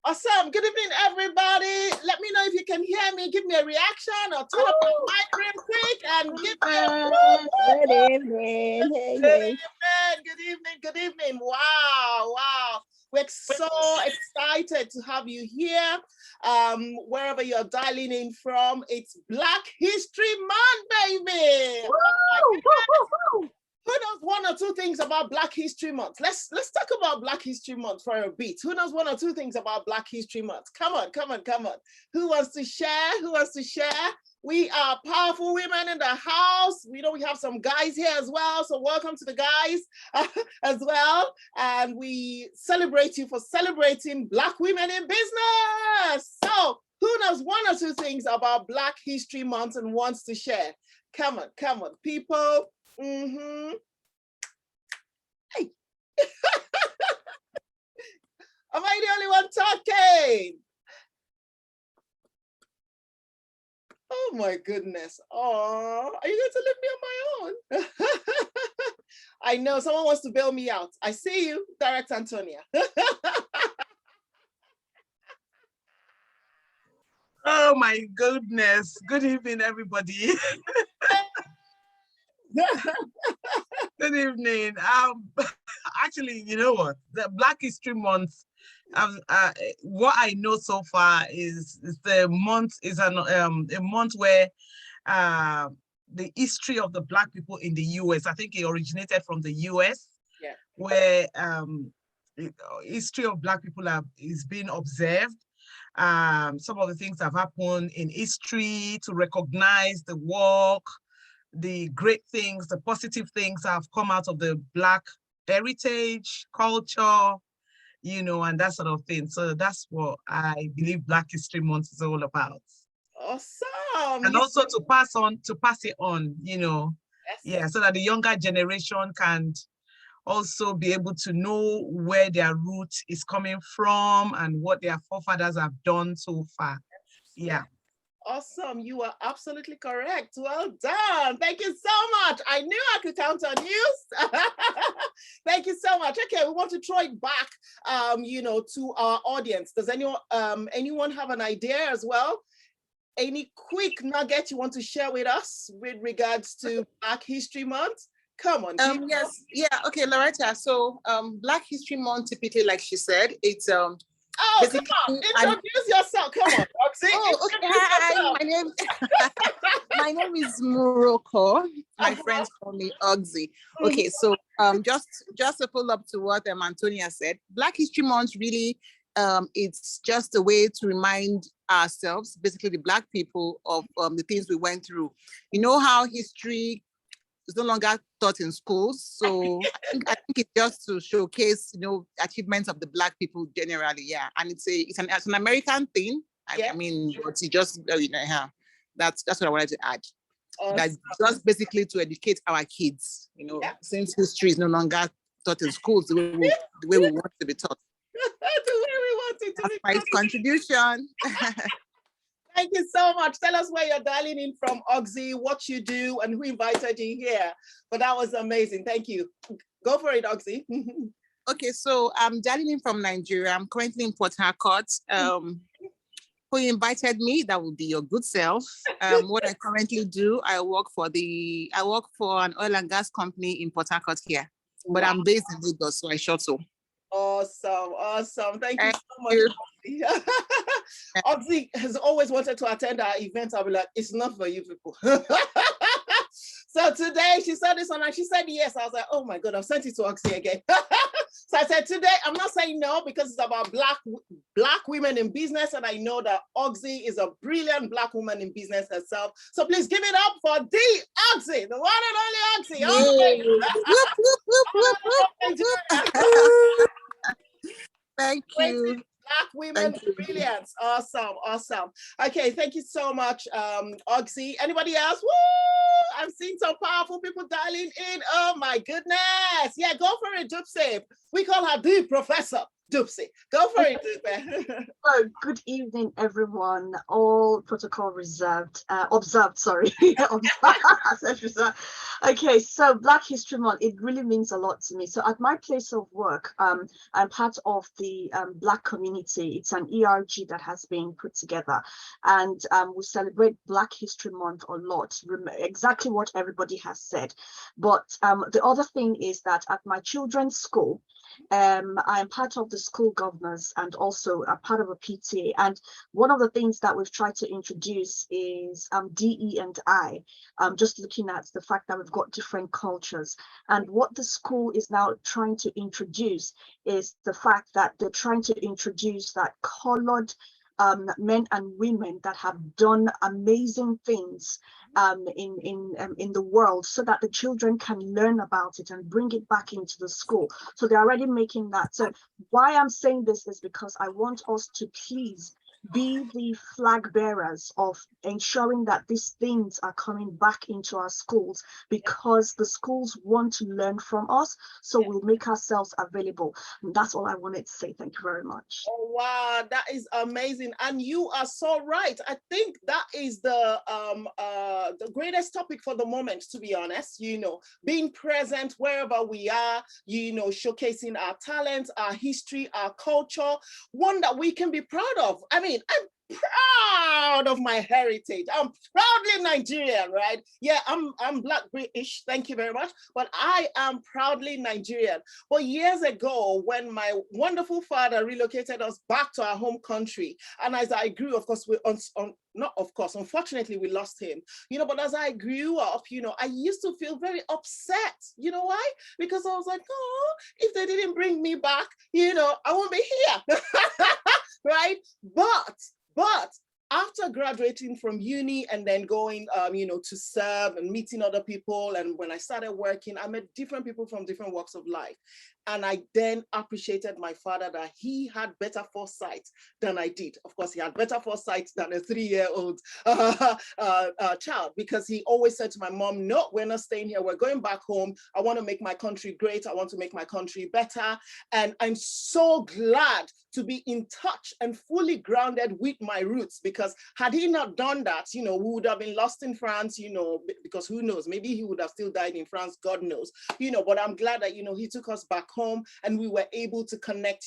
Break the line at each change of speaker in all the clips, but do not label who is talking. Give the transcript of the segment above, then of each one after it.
Awesome. Good evening, everybody. Let me know if you can hear me. Give me a reaction or turn up your mic real quick and give me a
good evening. Hey,
good
hey.
evening. Good evening. Good evening. Wow. Wow. We're so excited to have you here. Wherever you're dialing in from, it's Black History Month, baby. Who knows one or two things about Black History Month? Let's talk about Black History Month for a bit. Who knows one or two things about Black History Month? Come on, come on, come on. Who wants to share? Who wants to share? We are powerful women in the house. We know we have some guys here as well. So welcome to the guys as well. And we celebrate you for celebrating Black women in business. So who knows one or two things about Black History Month and wants to share? Come on, people. Hey. Am I the only one talking? Oh my goodness. Oh, are you going to leave me on my own? I know someone wants to bail me out. I see you, Director Antonia.
Oh my goodness. Good evening, everybody. Good evening. Actually, you know what? The Black History Month, what I know so far is the month is a month where the history of the Black people in the US, I think it originated from the US,
yeah,
where history of Black people is being observed. Some of the things that have happened in history to recognize the work, the great things, the positive things that have come out of the Black heritage, culture, you know, and that sort of thing. So that's what I believe Black History Month is all about.
Awesome.
And also to pass it on, you know, yeah, so that the younger generation can also be able to know where their root is coming from and what their forefathers have done so far. Yeah.
Awesome. You are absolutely correct. Well done. Thank you so much. I knew I could count on you. Thank you so much. Okay, we want to throw it back, you know, to our audience. Does anyone have an idea as well? Any quick nugget you want to share with us with regards to Black History Month? Come on.
Yes. Yeah. Okay, Loretta. So, Black History Month, typically, like she said, it's
Oh, come on. Introduce yourself. Come on, Roxy.
Oh, okay. Hi, my name is Muroko. My friends call me Oxy. Okay, so just to pull up to what Antonia said, Black History Month really it's just a way to remind ourselves, basically the Black people, of the things we went through. You know how history is no longer taught in schools, so I think it's just to showcase, you know, achievements of the Black people generally. Yeah, and it's an American thing. I mean, but it's just you know, yeah, that's what I wanted to add. Awesome. That's just basically to educate our kids. You know, since history is no longer taught in schools the way we want to be taught.
The way we want it to
that's
be
my contribution.
Thank you so much. Tell us where you're dialing in from, Oxy, what you do, and who invited you here. But that was amazing. Thank you. Go for it, Oxy.
Okay, so I'm dialing in from Nigeria. I'm currently in Port Harcourt. Who invited me? That would be your good self. What I currently do, I work for an oil and gas company in Port Harcourt here. But wow. I'm based in Lagos, so I shuttle.
Awesome. Thank you so much. Oxy has always wanted to attend our events. I'll be like, it's not for you people. So today she saw this one and she said yes. I was like, oh my God, I've sent it to Oxy again. So I said today, I'm not saying no because it's about black women in business. And I know that Oxy is a brilliant Black woman in business herself. So please give it up for the Oxy, the one and only
Oxy. Thank you.
Black women brilliance. Awesome. Okay, thank you so much, Oxy. Anybody else? Woo! I've seen some powerful people dialing in. Oh my goodness. Yeah, go for it, Dupsip. We call her the professor. Dupsy. Go for it, Dupe.
Oh, good evening, everyone. All protocol observed, sorry. Reserved. Okay, so Black History Month, it really means a lot to me. So at my place of work, I'm part of the Black community. It's an ERG that has been put together, and we celebrate Black History Month a lot, exactly what everybody has said. But the other thing is that at my children's school, I'm part of the school governors and also a part of a PTA. And one of the things that we've tried to introduce is DE and I, just looking at the fact that we've got different cultures. And what the school is now trying to introduce is the fact that they're trying to introduce that colored men and women that have done amazing things in the world, so that the children can learn about it and bring it back into the school. So they're already making that. So why I'm saying this is because I want us to please be the flag bearers of ensuring that these things are coming back into our schools, because the schools want to learn from us. So we'll make ourselves available. And that's all I wanted to say. Thank you very much.
Oh, wow, that is amazing. And you are so right. I think that is the greatest topic for the moment, to be honest, being present wherever we are, showcasing our talents, our history, our culture, one that we can be proud of. I mean, I'm proud of my heritage. I'm proudly Nigerian, right? Yeah, I'm Black British, thank you very much, but I am proudly Nigerian. But years ago, when my wonderful father relocated us back to our home country, and as I grew, of course, unfortunately, we lost him, but as I grew up, I used to feel very upset. You know why? Because I was like, oh, if they didn't bring me back, I won't be here. Right? But after graduating from uni and then going, to serve and meeting other people, and when I started working, I met different people from different walks of life. And I then appreciated my father, that he had better foresight than I did. Of course, he had better foresight than a 3-year-old child, because he always said to my mom, no, we're not staying here. We're going back home. I want to make my country great. I want to make my country better. And I'm so glad to be in touch and fully grounded with my roots, because had he not done that, we would have been lost in France, because who knows, maybe he would have still died in France, God knows, but I'm glad that, he took us back home and we were able to connect,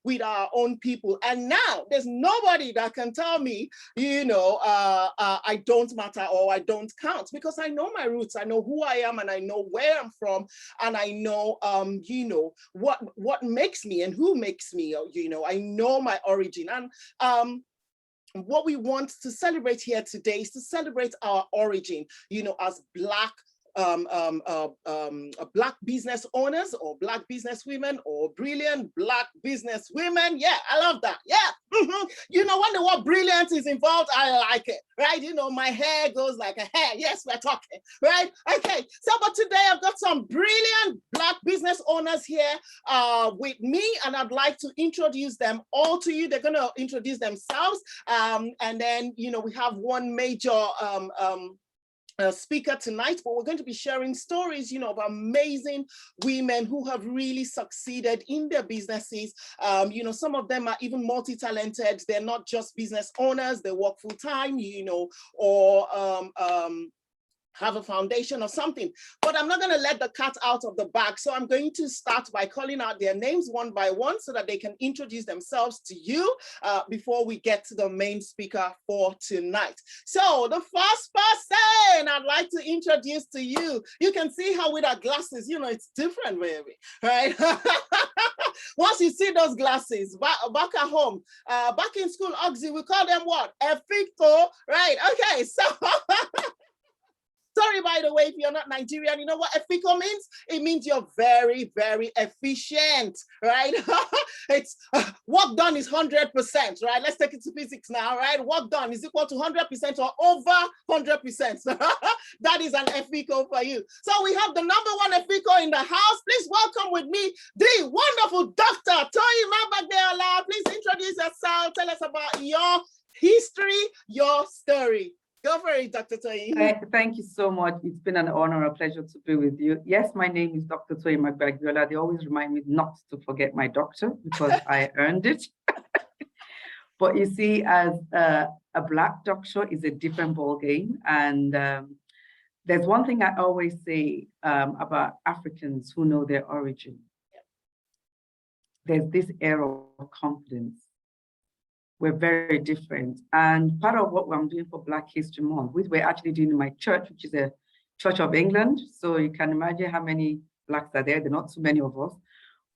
with our own people. And now there's nobody that can tell me, I don't matter or I don't count, because I know my roots, I know who I am, and I know where I'm from, and I know, what makes me and who makes me, I know my origin. And what we want to celebrate here today is to celebrate our origin, as Black Black business owners, or Black business women, or brilliant Black business women. Yeah, I love that. Yeah. When the word brilliant is involved, I like it, right? My hair goes like a hair. Yes, we're talking, right? Okay, so but today I've got some brilliant Black business owners here with me, and I'd like to introduce them all to you. They're going to introduce themselves, and then, we have one major speaker tonight, but we're going to be sharing stories, of amazing women who have really succeeded in their businesses. Some of them are even multi-talented. They're not just business owners, they work full-time, or have a foundation or something. But I'm not going to let the cat out of the bag. So I'm going to start by calling out their names one by one so that they can introduce themselves to you before we get to the main speaker for tonight. So the first person I'd like to introduce to you, you can see her with her glasses, it's different, baby, right? Once you see those glasses back at home, back in school, Oxy, we call them what? Efiko, right? Okay, so sorry, by the way, if you're not Nigerian, you know what effico means? It means you're very, very efficient, right? It's work done is 100%, right? Let's take it to physics now, right? Work done is equal to 100% or over 100%. That is an effico for you. So we have the number one effico in the house. Please welcome with me the wonderful Dr. Toyi Mabagdeola. Please introduce yourself. Tell us about your history, your story. Go for it, Dr. Toyin.
Thank you so much. It's been an honor, a pleasure to be with you. Yes, my name is Dr. Toyin Magbagbiola. They always remind me not to forget my doctor because I earned it. But you see, as a Black doctor is a different ball game. And there's one thing I always say about Africans who know their origin. There's this air of confidence. We're very different. And part of what I'm doing for Black History Month, which we're actually doing in my church, which is a Church of England. So you can imagine how many Blacks are there. There are not too many of us.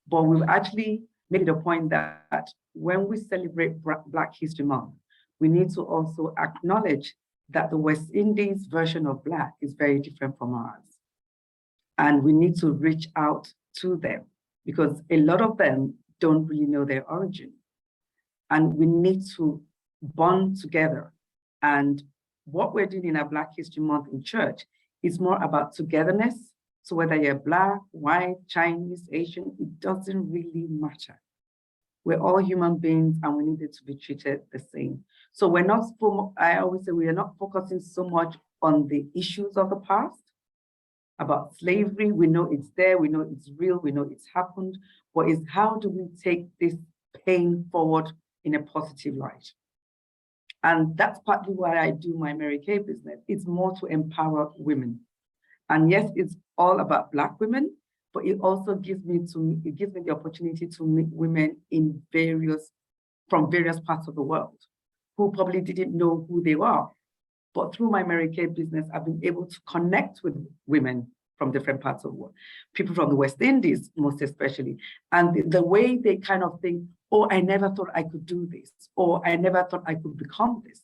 But we've actually made it a point that when we celebrate Black History Month, we need to also acknowledge that the West Indies version of Black is very different from ours. And we need to reach out to them because a lot of them don't really know their origin. And we need to bond together. And what we're doing in our Black History Month in church is more about togetherness. So whether you're Black, white, Chinese, Asian, it doesn't really matter. We're all human beings and we needed to be treated the same. So we're not, I always say we are not focusing so much on the issues of the past. About slavery, we know it's there, we know it's real, we know it's happened, but it's how do we take this pain forward in a positive light? And that's partly why I do my Mary Kay business. It's more to empower women. And yes, it's all about Black women, but it also gives me the opportunity to meet women from various parts of the world who probably didn't know who they were. But through my Mary Kay business, I've been able to connect with women from different parts of the world, people from the West Indies, most especially. And the way they kind of think, oh, I never thought I could do this, or I never thought I could become this.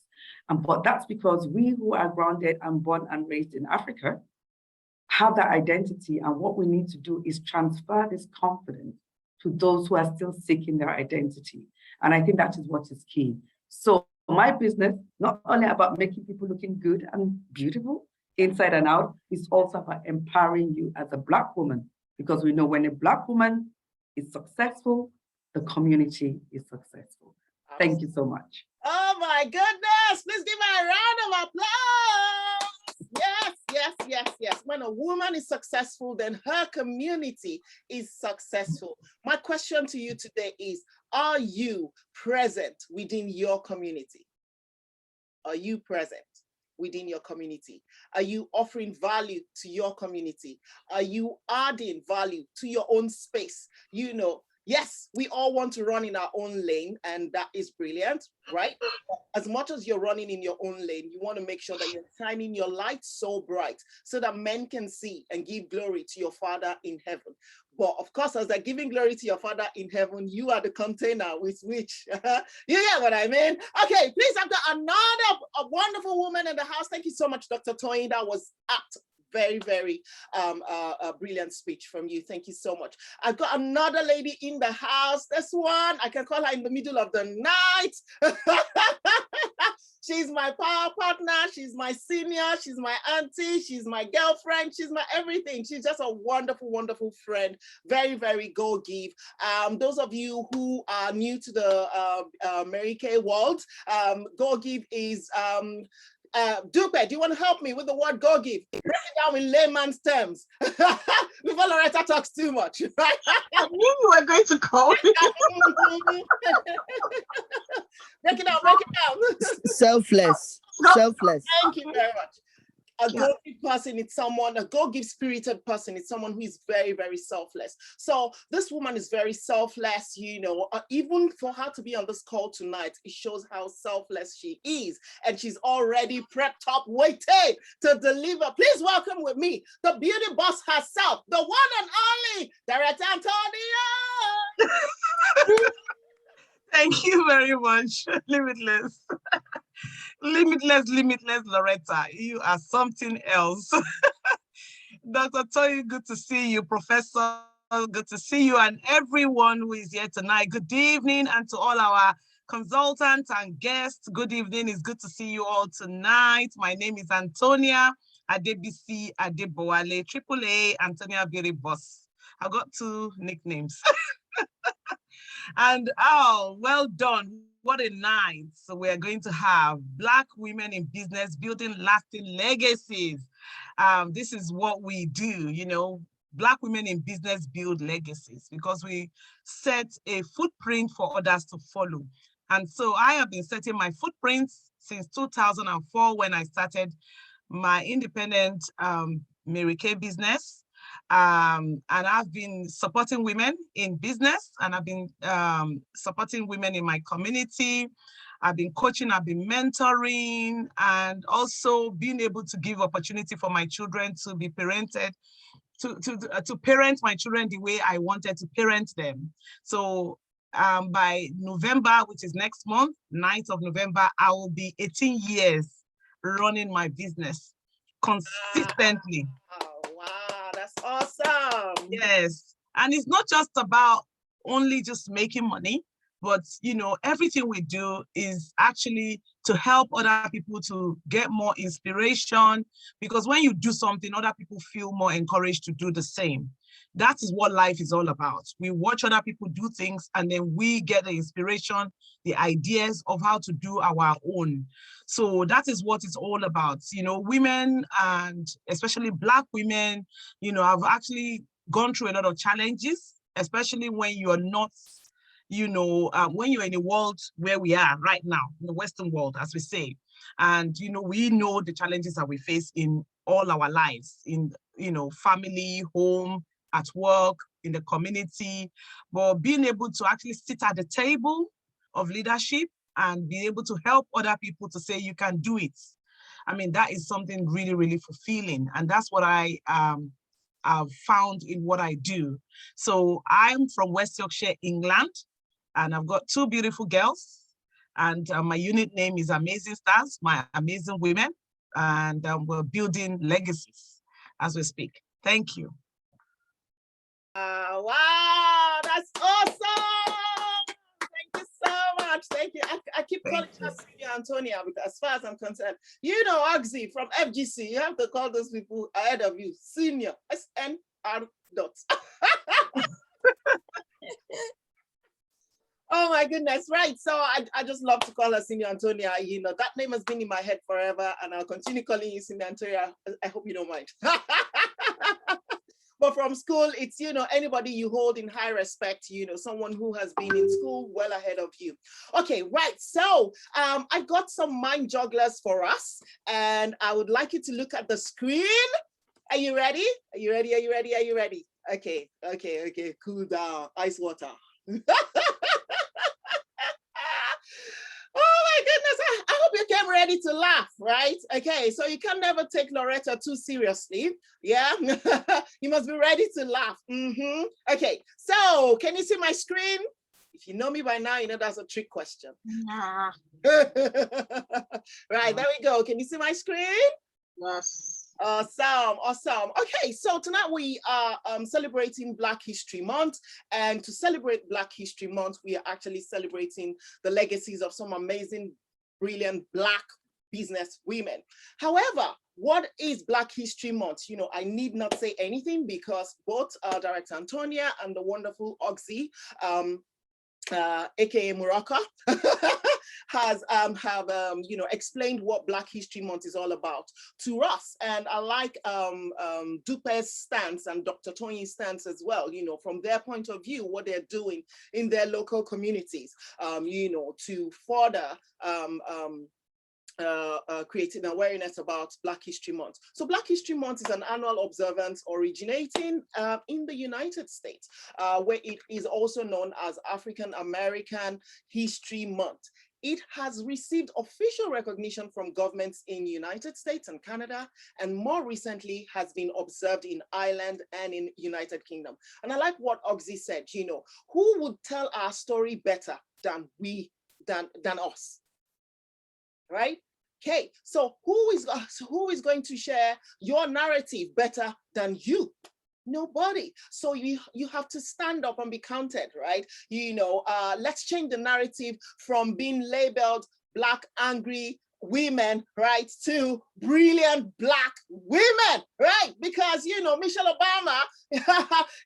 But that's because we who are grounded and born and raised in Africa have that identity. And what we need to do is transfer this confidence to those who are still seeking their identity. And I think that is what is key. So my business, not only about making people looking good and beautiful inside and out, it's also about empowering you as a Black woman, because we know when a Black woman is successful, the community is successful. Thank you so much.
Oh my goodness, please give her a round of applause. Yes, yes, yes, yes. When a woman is successful, then her community is successful. My question to you today is, are you present within your community? Are you present within your community? Are you offering value to your community? Are you adding value to your own space? You know, yes, we all want to run in our own lane, and that is brilliant, right? As much as you're running in your own lane, you want to make sure that you're shining your light so bright so that men can see and give glory to your Father in heaven. But of course, as they're giving glory to your Father in heaven, you are the container with which, you get what I mean? Okay, please, I've got a wonderful woman in the house. Thank you so much, Dr. Toyin. That was apt. Very, very a brilliant speech from you. Thank you so much. I've got another lady in the house. This one, I can call her in the middle of the night. She's my power partner. She's my senior. She's my auntie. She's my girlfriend. She's my everything. She's just a wonderful, wonderful friend. Very, very go give. Those of you who are new to the Mary Kay world, go give is Dupe, do you want to help me with the word go give? Break it down in layman's terms before Loretta talks too much. Right?
I knew you were going to call me.
Break it down, break it down.
Selfless. Selfless.
Thank you very much. A go-give person is someone, a go-give spirited person is someone who is very, very selfless. So this woman is very selfless, you know, even for her to be on this call tonight, it shows how selfless she is. And she's already prepped up, waiting to deliver. Please welcome with me, the beauty boss herself, the one and only Director Antonia.
Thank you very much, Limitless. Limitless, Loretta. You are something else. Dr. Toyin, good to see you. Professor, good to see you. And everyone who is here tonight, good evening. And to all our consultants and guests, good evening. It's good to see you all tonight. My name is Antonia Adebisi Adebowale, AAA Antonia Beauty Boss. I got 2 nicknames. And oh, well done. What a night. So we're going to have Black women in business building lasting legacies. This is what we do, you know, Black women in business build legacies because we set a footprint for others to follow. And so I have been setting my footprints since 2004 when I started my independent Mary Kay business. And I've been supporting women in business, and I've been supporting women in my community. I've been coaching, I've been mentoring, and also being able to give opportunity for my children to be parented, to parent my children the way I wanted to parent them. So by November, which is next month, 9th of November, I will be 18 years running my business consistently.
Wow, that's awesome.
Yes. And it's not just about only just making money, but you know, everything we do is actually to help other people to get more inspiration, because when you do something, other people feel more encouraged to do the same. That is what life is all about. We watch other people do things and then we get the inspiration, the ideas of how to do our own. So that is what it's all about. You know, women, and especially Black women, you know, have actually gone through a lot of challenges, especially when you are not, you know, when you're in a world where we are right now, in the Western world, as we say. And, you know, we know the challenges that we face in all our lives, in, you know, family, home, at work, in the community. But being able to actually sit at the table of leadership and be able to help other people to say, you can do it. I mean, that is something really, really fulfilling. And that's what I've found in what I do. So I'm from West Yorkshire, England, and I've got two beautiful girls. And my unit name is Amazing Stars, my amazing women. And we're building legacies as we speak. Thank you.
Wow, that's awesome. Thank you so much. Thank you. I keep calling you Senior Antonia because as far as I'm concerned, you know, Oxy from FGC, you have to call those people ahead of you, Senior, SNR dot. Oh my goodness, right. So I just love to call her Senior Antonia. You know, that name has been in my head forever and I'll continue calling you Senior Antonia. I hope you don't mind. But from school, it's, you know, anybody you hold in high respect, you know, someone who has been in school well ahead of you. Okay, right. So I've got some mind jugglers for us, and I would like you to look at the screen. Are you ready? Are you ready? Are you ready? Are you ready? Okay, okay. Cool down. Ice water. Oh my goodness, I hope you came ready to laugh, right? Okay, so you can never take Loretta too seriously, yeah? You must be ready to laugh. Okay, so can you see my screen? If you know me by now, you know that's a trick question.
Nah.
Right, there we go. Can you see my screen?
Yes.
Awesome. Okay, so tonight we are celebrating Black History Month, and to celebrate Black History Month, we are actually celebrating the legacies of some amazing, brilliant Black business women. However, what is Black History Month? You know, I need not say anything because both Director Antonia and the wonderful Oxy, aka Morocco, has you know, explained what Black History Month is all about to us. And I like Dupe's stance and Dr. Tony's stance as well, you know, from their point of view, what they're doing in their local communities, you know, to further creating awareness about Black History Month. So Black History Month is an annual observance originating in the United States, where it is also known as African American History Month. It has received official recognition from governments in United States and Canada, and more recently has been observed in Ireland and in United Kingdom. And I like what Oxy said, you know, who would tell our story better than us, right? Okay, so who is going to share your narrative better than you? Nobody. So you have to stand up and be counted, right? You know, let's change the narrative from being labeled Black angry women, right, to brilliant Black women, right? Because, you know, Michelle Obama,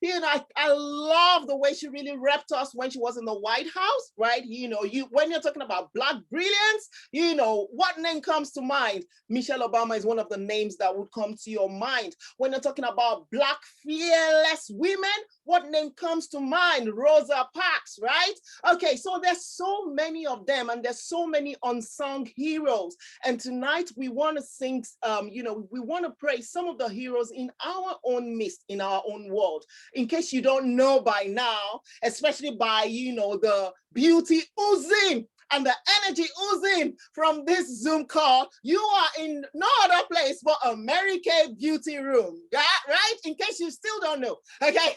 you know, I love the way she really repped us when she was in the White House, right? You know, when you're talking about Black brilliance, you know, what name comes to mind? Michelle Obama is one of the names that would come to your mind. When you're talking about Black fearless women, what name comes to mind? Rosa Parks, right? Okay, so there's so many of them, and there's so many unsung heroes. And tonight we want to sing, you know, we want to praise some of the heroes in our own midst, in our own world. In case you don't know by now, especially by, you know, the beauty oozing and the energy oozing from this Zoom call, you are in no other place but a Mary Kay beauty room, right? In case you still don't know, okay?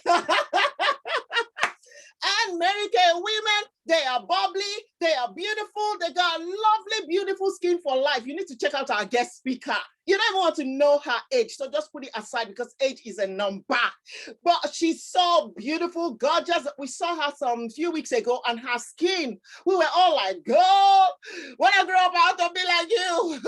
And Mary Kay women, they are bubbly, they are beautiful, they got lovely, beautiful skin for life. You need to check out our guest speaker. You don't even want to know her age, so just put it aside because age is a number. But she's so beautiful, gorgeous. We saw her some few weeks ago, and her skin, we were all like, girl, when I grow up, I want to be like you.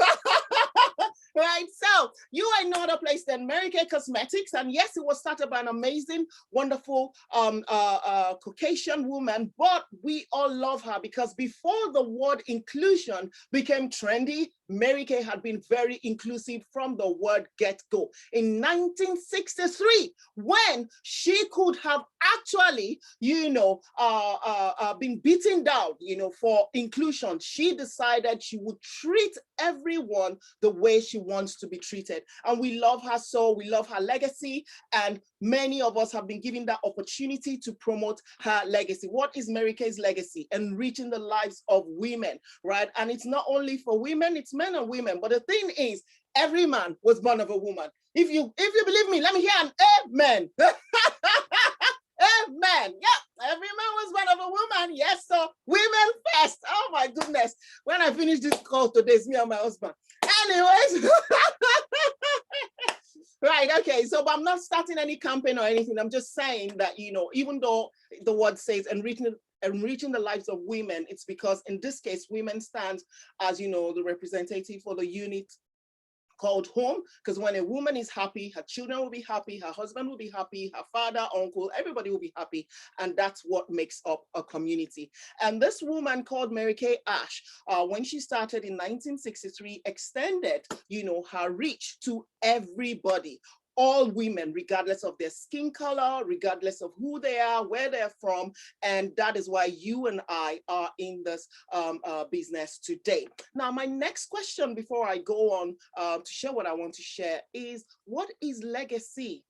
Right? So you are in no other place than Mary Kay Cosmetics. And yes, it was started by an amazing, wonderful Caucasian woman, but we all love her because before the word inclusion became trendy, Mary Kay had been very inclusive from the word get-go. In 1963, when she could have actually, you know, been beaten down, you know, for inclusion, she decided she would treat everyone the way she wants to be treated. And we love her so, we love her legacy, and many of us have been given that opportunity to promote her legacy. What is Mary Kay's legacy? Enriching the lives of women, right? And it's not only for women, it's men and women. But the thing is, every man was born of a woman. If you believe me, let me hear an amen. Amen. Yeah, every man was born of a woman. Yes, so women first. Oh my goodness. When I finish this call today, it's me and my husband. Anyways. Right, okay, so but I'm not starting any campaign or anything. I'm just saying that, you know, even though the word says enriching the lives of women, it's because in this case, women stand as, you know, the representative for the unit called home, because when a woman is happy, her children will be happy, her husband will be happy, her father, uncle, everybody will be happy, and that's what makes up a community. And this woman called Mary Kay Ash, when she started in 1963, extended, you know, her reach to everybody. All women, regardless of their skin color, regardless of who they are, where they're from. And that is why you and I are in this business today. Now, my next question before I go on to share what I want to share is, what is legacy?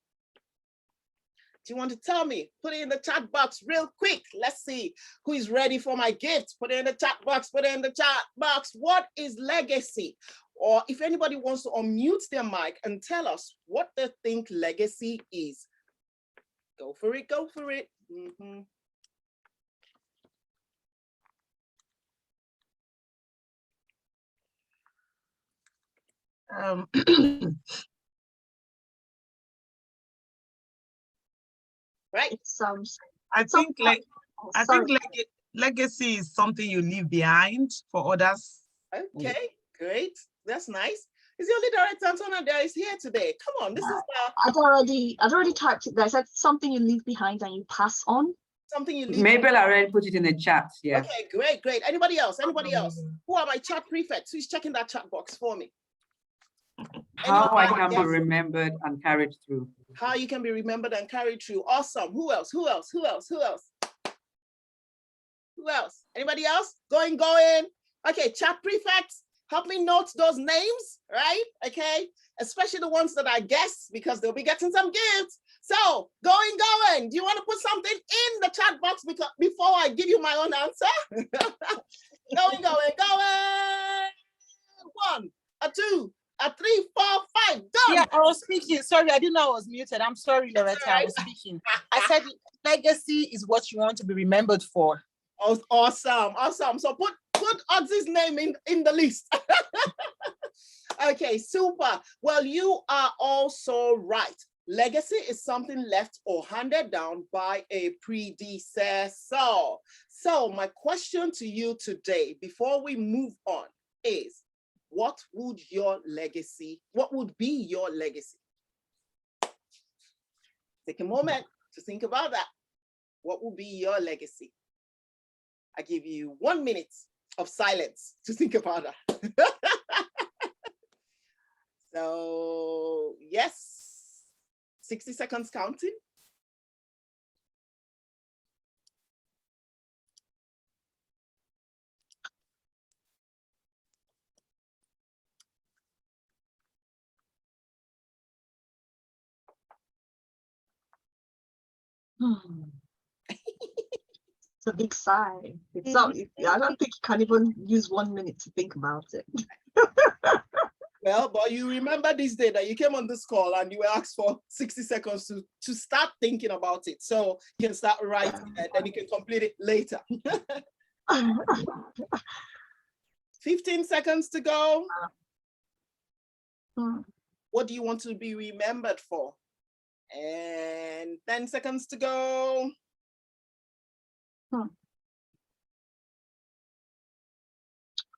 Do you want to tell me? Put it in the chat box real quick. Let's see who is ready for my gift. Put it in the chat box, put it in the chat box. What is legacy? Or if anybody wants to unmute their mic and tell us what they think legacy is. Go for it, go for it. Mm-hmm. Right.
It sounds.
I think legacy is something you leave behind for others.
Okay, great. That's nice. Is the only director Antonia there is here today? Come on, this is
I'd already typed it there. I said something you leave behind and you pass on.
Something you leave.
Mabel already put it in the chat. Yeah.
Okay, great, great. Anybody else? Anybody else? Who are my chat prefects? Who's checking that chat box for me?
How I can be remembered and carried through.
How you can be remembered and carried through. Awesome. Who else? Who else? Who else? Who else? Who else? Anybody else? Going. Okay, chat prefects, help me note those names, right? Okay, especially the ones that I guess, because they'll be getting some gifts. So, going. Do you want to put something in the chat box before I give you my own answer? going. 1, a 2, a 3, 4, 5, done.
Yeah, I was speaking. Sorry, I didn't know I was muted. I'm sorry, Loretta. Right. I was speaking. I said legacy is what you want to be remembered for.
Awesome. So put Oxy's name in the list. Okay, super. Well, you are also right. Legacy is something left or handed down by a predecessor. So my question to you today, before we move on, is what would be your legacy? Take a moment to think about that. What will be your legacy? I give you 1 minute of silence to think about that. So yes, 60 seconds counting.
It's a big sigh. It's not, I don't think you can even use 1 minute to think about it.
Well, but you remember this day that you came on this call and you were asked for 60 seconds to start thinking about it. So you can start writing and then you can complete it later. 15 seconds to go. What do you want to be remembered for? And 10 seconds to go.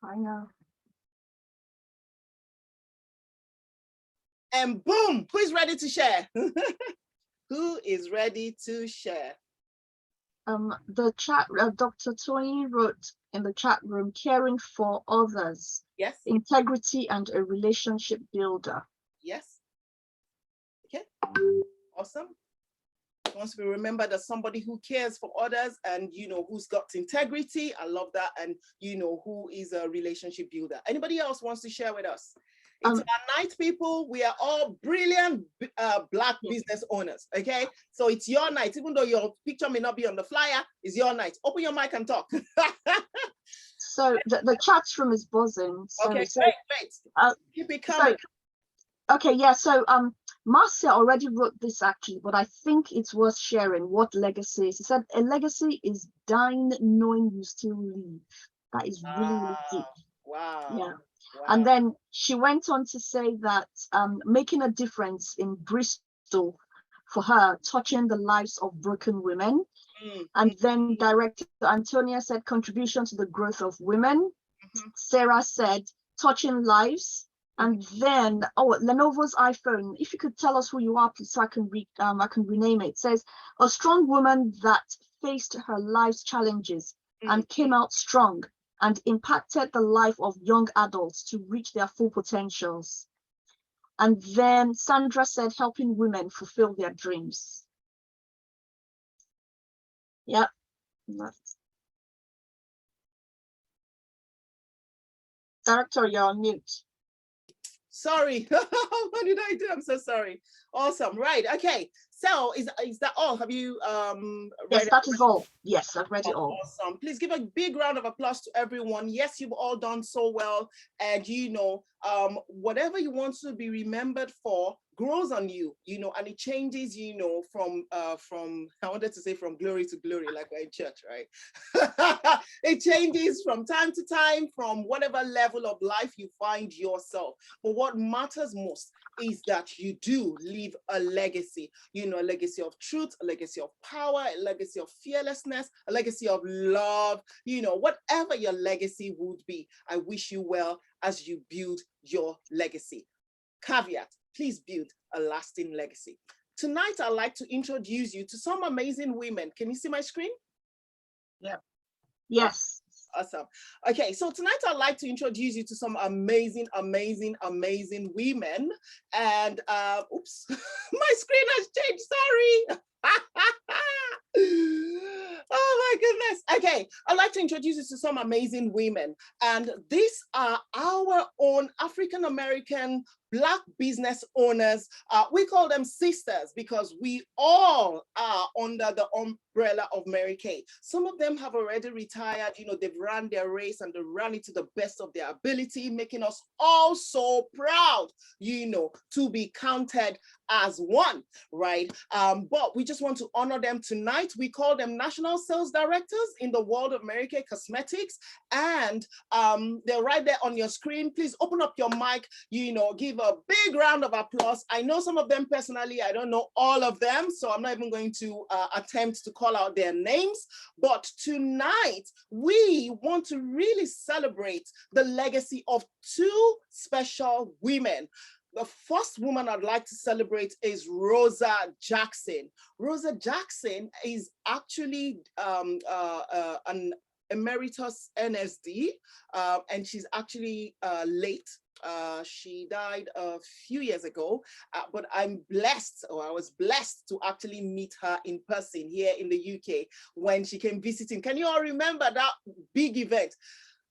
I know.
And boom, who is ready to share? Who is ready to share?
The chat, Dr. Tony wrote in the chat room, caring for others.
Yes.
Integrity and a relationship builder.
Yes. Okay. Awesome. Wants to be remembered as somebody who cares for others and, you know, who's got integrity. I love that. And, you know, who is a relationship builder. Anybody else wants to share with us? It's our night, people. We are all brilliant Black business owners, okay? So it's your night. Even though your picture may not be on the flyer, it's your night. Open your mic and talk.
So the chat room is buzzing. So,
okay,
so,
great. Keep it coming.
So, okay, yeah, so Marcia already wrote this actually, but I think it's worth sharing what legacy is. He said, a legacy is dying knowing you still live. That is really, really deep.
Wow.
Yeah.
Wow.
And then she went on to say that making a difference in Bristol for her, touching the lives of broken women. And then Director Antonia said contribution to the growth of women. Sarah said touching lives. And then, Lenovo's iPhone, if you could tell us who you are, please, so I can rename it. It says, a strong woman that faced her life's challenges and came out strong and impacted the life of young adults to reach their full potentials. And then Sandra said, helping women fulfill their dreams. Yep. Director, you're on mute.
Sorry, what did I do? I'm so sorry. Awesome, right, okay. So is that all? Have you
Yes, that is all. Yes, I've read it all.
Awesome. Please give a big round of applause to everyone. Yes, you've all done so well. And you know, whatever you want to be remembered for grows on you, you know, and it changes, you know, from I wanted to say from glory to glory, like we're in church, right? It changes from time to time, from whatever level of life you find yourself. But what matters most is that you do leave a legacy, you know, a legacy of truth, a legacy of power, a legacy of fearlessness, a legacy of love, you know, whatever your legacy would be. I wish you well as you build your legacy. Caveat, please build a lasting legacy. Tonight, I'd like to introduce you to some amazing women. Can you see my screen?
Yeah. Yes.
Awesome. Okay, so tonight I'd like to introduce you to some amazing, amazing, amazing women. And oops, my screen has changed, sorry. Oh my goodness. Okay, I'd like to introduce you to some amazing women. And these are our own African-American Black business owners. We call them sisters because we all are under the umbrella of Mary Kay. Some of them have already retired, you know, they've run their race and they ran it to the best of their ability, making us all so proud, you know, to be counted as one, right? But we just want to honor them tonight. We call them national sales directors in the world of Mary Kay Cosmetics. And they're right there on your screen. Please open up your mic, you know, give give a big round of applause. I know some of them personally. I don't know all of them, so I'm not even going to attempt to call out their names. But tonight, we want to really celebrate the legacy of two special women. The first woman I'd like to celebrate is Rosa Jackson. Rosa Jackson is actually an emeritus NSD, and she's actually late. She died a few years ago, but I'm blessed, or I was blessed to actually meet her in person here in the UK when she came visiting. Can you all remember that big event?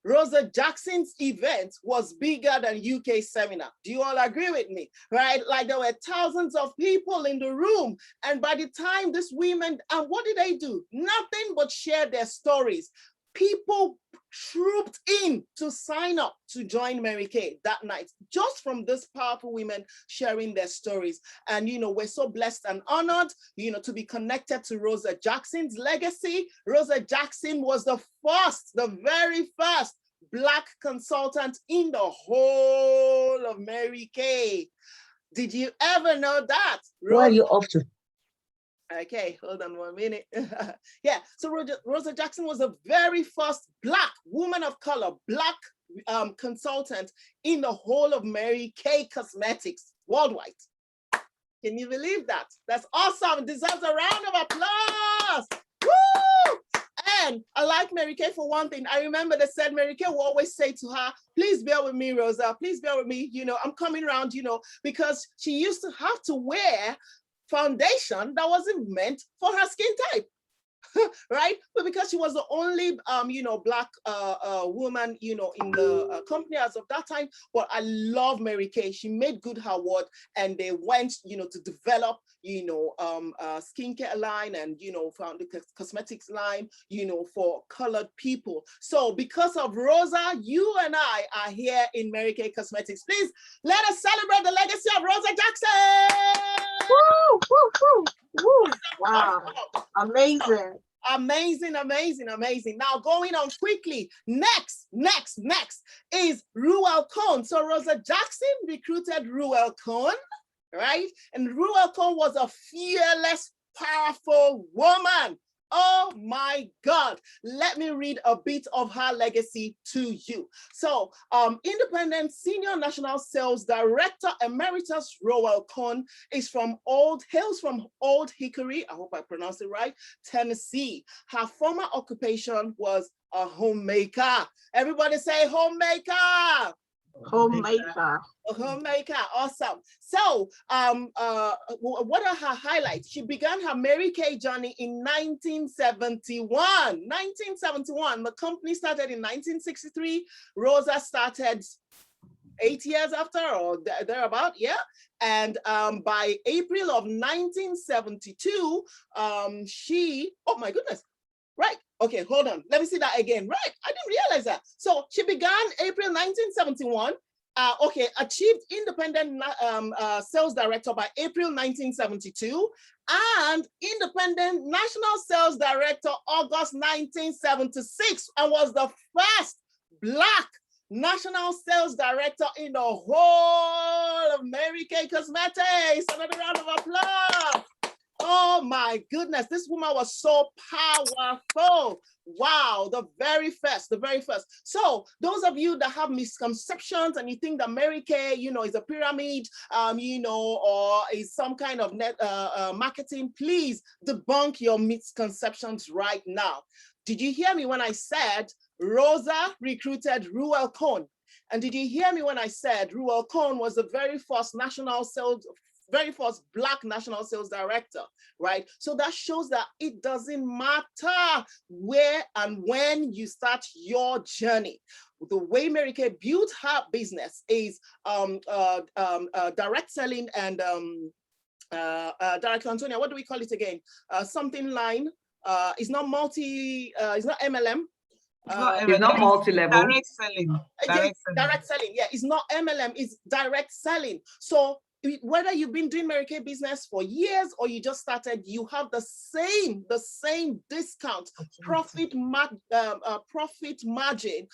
Rosa Jackson's event was bigger than UK seminar. Do you all agree with me? Right? Like there were thousands of people in the room. And by the time this women, and what did they do? Nothing but share their stories. People trooped in to sign up to join Mary Kay that night, just from these powerful women sharing their stories. And, you know, we're so blessed and honored, you know, to be connected to Rosa Jackson's legacy. Rosa Jackson was the very first Black consultant in the whole of Mary Kay. Did you ever know that?
Where are you off to?
Okay, hold on 1 minute. Yeah, so Rosa Jackson was the very first Black woman of color, Black consultant in the whole of Mary Kay Cosmetics worldwide. Can you believe that? That's awesome. It deserves a round of applause. Woo! And I like Mary Kay for one thing. I remember they said Mary Kay will always say to her, please bear with me, Rosa. Please bear with me. You know, I'm coming around, you know, because she used to have to wear foundation that wasn't meant for her skin type. Right? But because she was the only, you know, Black woman, you know, in the company as of that time. But I love Mary Kay. She made good her word, and they went, you know, to develop, you know, skincare line and, you know, found the cosmetics line, you know, for colored people. So because of Rosa, you and I are here in Mary Kay Cosmetics. Please let us celebrate the legacy of Rosa Jackson.
Woo, woo, woo, woo. Wow, amazing.
Amazing, amazing, amazing. Now going on quickly, next is Ruel Cohn. So Rosa Jackson recruited Ruel Cohn, right? And Ruel Cohn was a fearless, powerful woman. Oh my God. Let me read a bit of her legacy to you. So independent senior national sales director emeritus Ruel Cohn hails from Old Hickory, I hope I pronounced it right, Tennessee. Her former occupation was a homemaker. Everybody say homemaker.
Homemaker.
A homemaker, awesome. So, what are her highlights? She began her Mary Kay journey in 1971. 1971, the company started in 1963. Rosa started 8 years after, or thereabout, yeah. And by April of 1972, she, oh my goodness, right. Okay, hold on. Let me see that again. Right, I didn't realize that. So she began April 1971. Achieved independent sales director by April 1972, and independent national sales director August 1976, and was the first Black national sales director in the whole of Mary Kay Cosmetics. Another round of applause. Oh my goodness, this woman was so powerful. Wow, the very first. So those of you that have misconceptions and you think that Mary Kay, you know, is a pyramid, you know, or is some kind of marketing, please debunk your misconceptions right now. Did you hear me when I said Rosa recruited Ruel Cohn? And did you hear me when I said Ruel Cohn was the very first Black national sales director, right? So that shows that it doesn't matter where and when you start your journey. The way Mary Kay built her business is direct selling and direct, Antonia, what do we call it again? Something line. It's not it's not MLM.
It's not multi-level.
Direct selling.
Direct selling, yeah. It's not MLM, it's direct selling. So whether you've been doing Mary Kay business for years or you just started, you have the same discount. Profit margin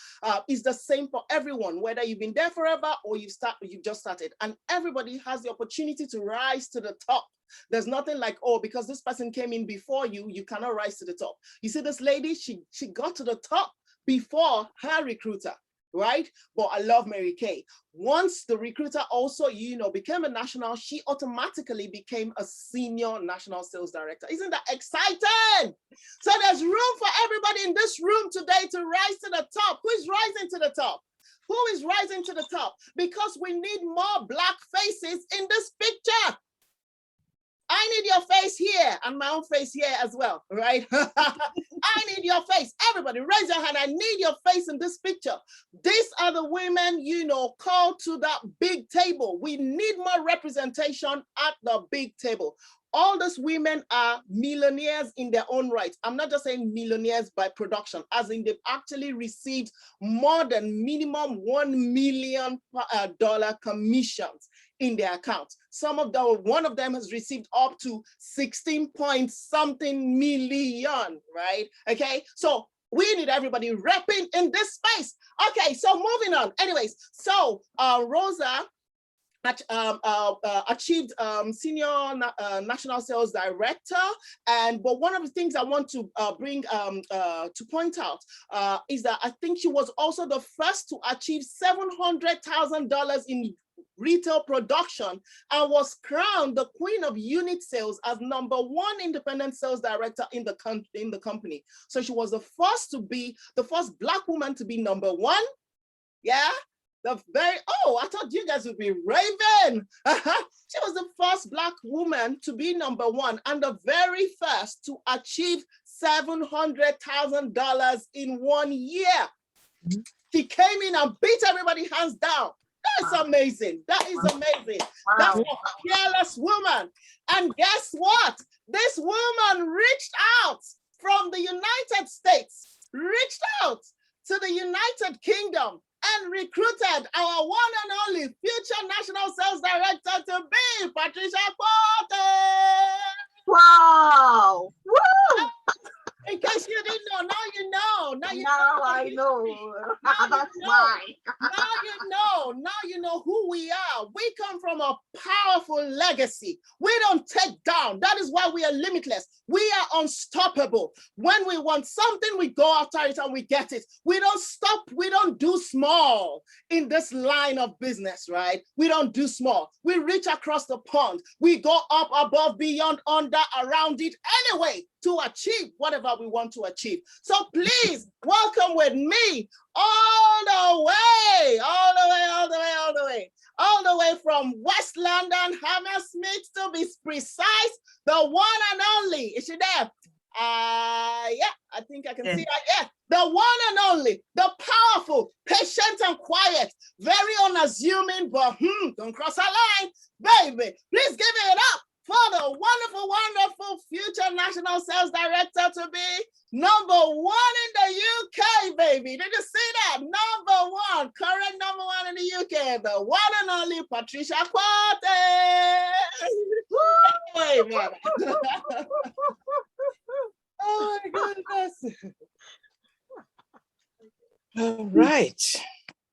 is the same for everyone, whether you've been there forever or you've just started. And everybody has the opportunity to rise to the top. There's nothing like, oh, because this person came in before you, you cannot rise to the top. You see this lady, she got to the top before her recruiter, right? But I love Mary Kay. Once the recruiter also, became a national, she automatically became a senior national sales director. Isn't that exciting? So there's room for everybody in this room today to rise to the top. Who is rising to the top? Who is rising to the top? Because we need more Black faces in this picture. I need your face here and my own face here as well, right? I need your face. Everybody raise your hand. I need your face in this picture. These are the women, called to that big table. We need more representation at the big table. All those women are millionaires in their own right. I'm not just saying millionaires by production, as in they've actually received more than minimum $1 million commissions in their accounts. One of them has received up to 16 point something million, right? Okay, so we need everybody repping in this space. Okay, so moving on. Anyways, so Rosa achieved senior national sales director, but one of the things I want to bring to point out is that I think she was also the first to achieve $700,000 in retail production and was crowned the queen of unit sales as #1 independent sales director in the company. So she was the first Black woman to be #1. Yeah. I thought you guys would be raving. She was the first Black woman to be #1 and the very first to achieve $700,000 in 1 year. She came in and beat everybody hands down. That's amazing. That is amazing. Wow. That's a fearless woman. And guess what? This woman reached out from the United States, reached out to the United Kingdom and recruited our one and only future national sales director to be Patricia Porter.
Wow. Woo!
In case you didn't know, now you know.
Now I know. That's why.
Now you know who we are. We come from a powerful legacy. We don't take down. That is why we are limitless. We are unstoppable. When we want something, we go after it and we get it. We don't stop. We don't do small in this line of business, right? We don't do small. We reach across the pond. We go up, above, beyond, under, around it anyway to achieve whatever we want to achieve. So please welcome with me all the way from West London, Hammersmith to be precise, the one and only. Is she there? Yeah, I think I can see her. Yeah, the one and only, the powerful, patient and quiet, very unassuming, but don't cross our line, baby. Please give it up for the wonderful, wonderful future national sales director to be #1 in the UK, baby. Did you see that? #1, current #1 in the UK, the one and only Patricia Porter. Anyway, man. Oh my goodness.
All right.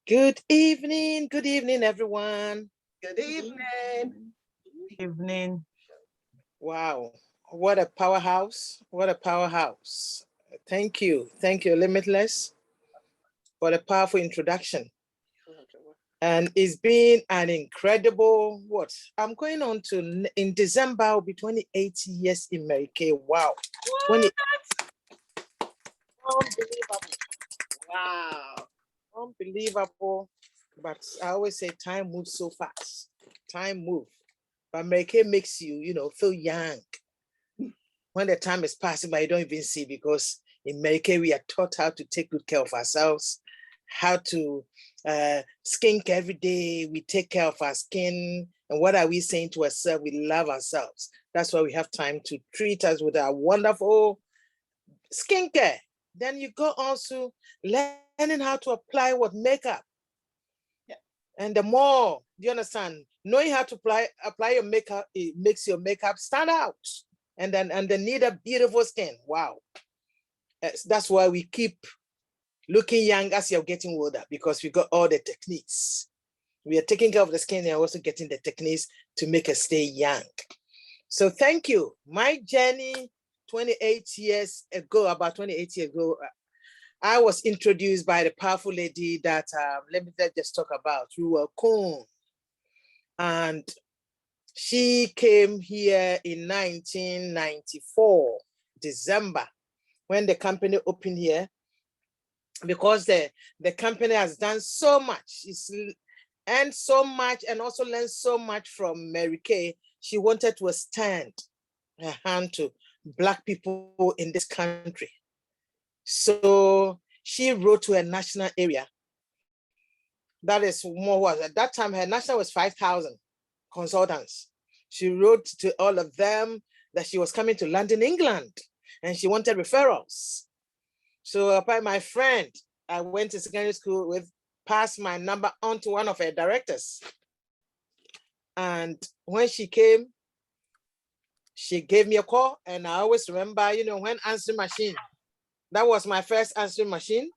Good evening, everyone.
Good evening.
Good evening.
Wow, what a powerhouse. What a powerhouse. Thank you, Limitless, for the powerful introduction. And it's been an incredible, I'm going on to, in December, I'll be 28 years in Mary Kay. Wow.
Unbelievable. Wow.
Unbelievable. But I always say time moves so fast. Time moves. But Mary Kay makes you, feel young. When the time is passing, but you don't even see, because in Mary Kay, we are taught how to take good care of ourselves, how to skink every day. We take care of our skin. And what are we saying to ourselves? We love ourselves. That's why we have time to treat us with our wonderful skincare. Then you go also learning how to apply makeup. And the more, do you understand? Knowing how to apply your makeup, it makes your makeup stand out. And then need a beautiful skin. Wow. That's why we keep looking young as you're getting older, because we got all the techniques. We are taking care of the skin and also getting the techniques to make us stay young. So thank you. My journey 28 years ago, about 28 years ago, I was introduced by the powerful lady that, let me just talk about, through a Cohn. And she came here in 1994, December, when the company opened here, because the company has done so much. It's earned so much and also learned so much from Mary Kay. She wanted to extend her hand to Black people in this country. So she wrote to a national area. That is more was at that time, her national was 5,000 consultants. She wrote to all of them that she was coming to London, England, and she wanted referrals. So my friend I went to secondary school with passed my number on to one of her directors. And when she came, she gave me a call. And I always remember, you know, when answering machine, that was my first answering machine.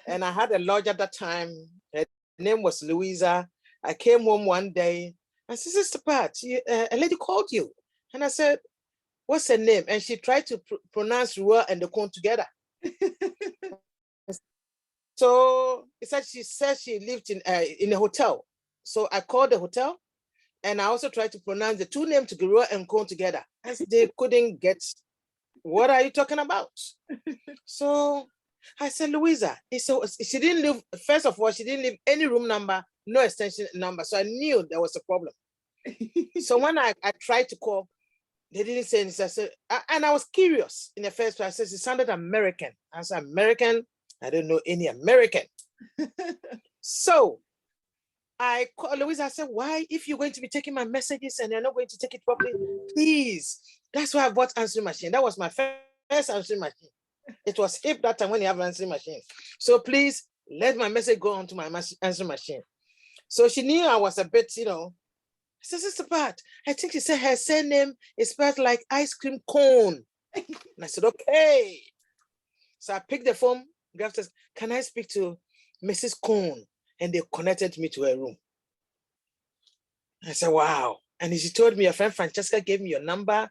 And I had a lodge at that time. Her name was Louisa. I came home one day and said, Sister Pat, a lady called you. And I said, what's her name? And she tried to pronounce Rua and the Con together. So she said she lived in a hotel. So I called the hotel and I also tried to pronounce the two names to Rua and Con together. As they couldn't get, what are you talking about? So I said, Louisa, so she didn't leave, first of all, she didn't leave any room number, no extension number. So I knew there was a problem. So when I tried to call, they didn't say anything. I said, and I was curious in the first place. I said, it sounded American. I said, American? I don't know any American. So I called Louisa. I said, why, if you're going to be taking my messages and you're not going to take it properly, please. That's why I bought answering machine. That was my first answering machine. It was hip that time when you have an answering machine. So please let my message go on to my answering machine. So she knew I was a bit, you know. I said, Sister Pat, I think she said her surname is spelled like ice cream cone. And I said, okay. So I picked the phone. Graf says, can I speak to Mrs. Cone? And they connected me to her room. I said, wow. And she told me, your friend Francesca gave me your number.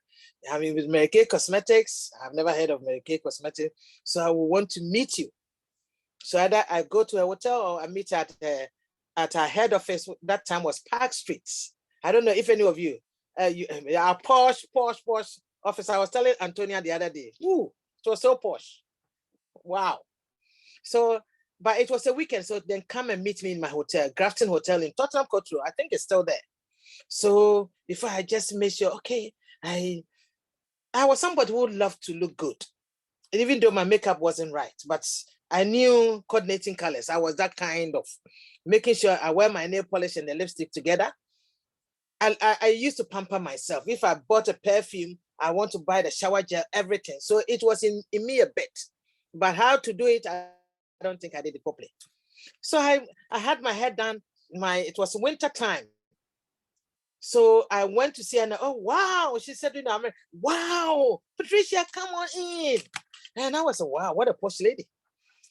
I mean, with Mary Kay Cosmetics. I've never heard of Mary Kay Cosmetics. So I will want to meet you. So either I go to a hotel or I meet at our head office. That time was Park Street. I don't know if any of you, our posh office. I was telling Antonia the other day. Ooh, it was so posh. Wow. So, but it was a weekend. So then come and meet me in my hotel, Grafton Hotel in Tottenham Court Road. I think it's still there. So before I just made sure, okay, I was somebody who would love to look good. And even though my makeup wasn't right, but I knew coordinating colors. I was that kind of making sure I wear my nail polish and the lipstick together. I used to pamper myself. If I bought a perfume, I want to buy the shower gel, everything. So it was in me a bit. But how to do it, I don't think I did it properly. So I had my head down. It was winter time. So I went to see her and oh, wow. She said, you know, wow, Patricia, come on in. And I was like, wow, what a posh lady.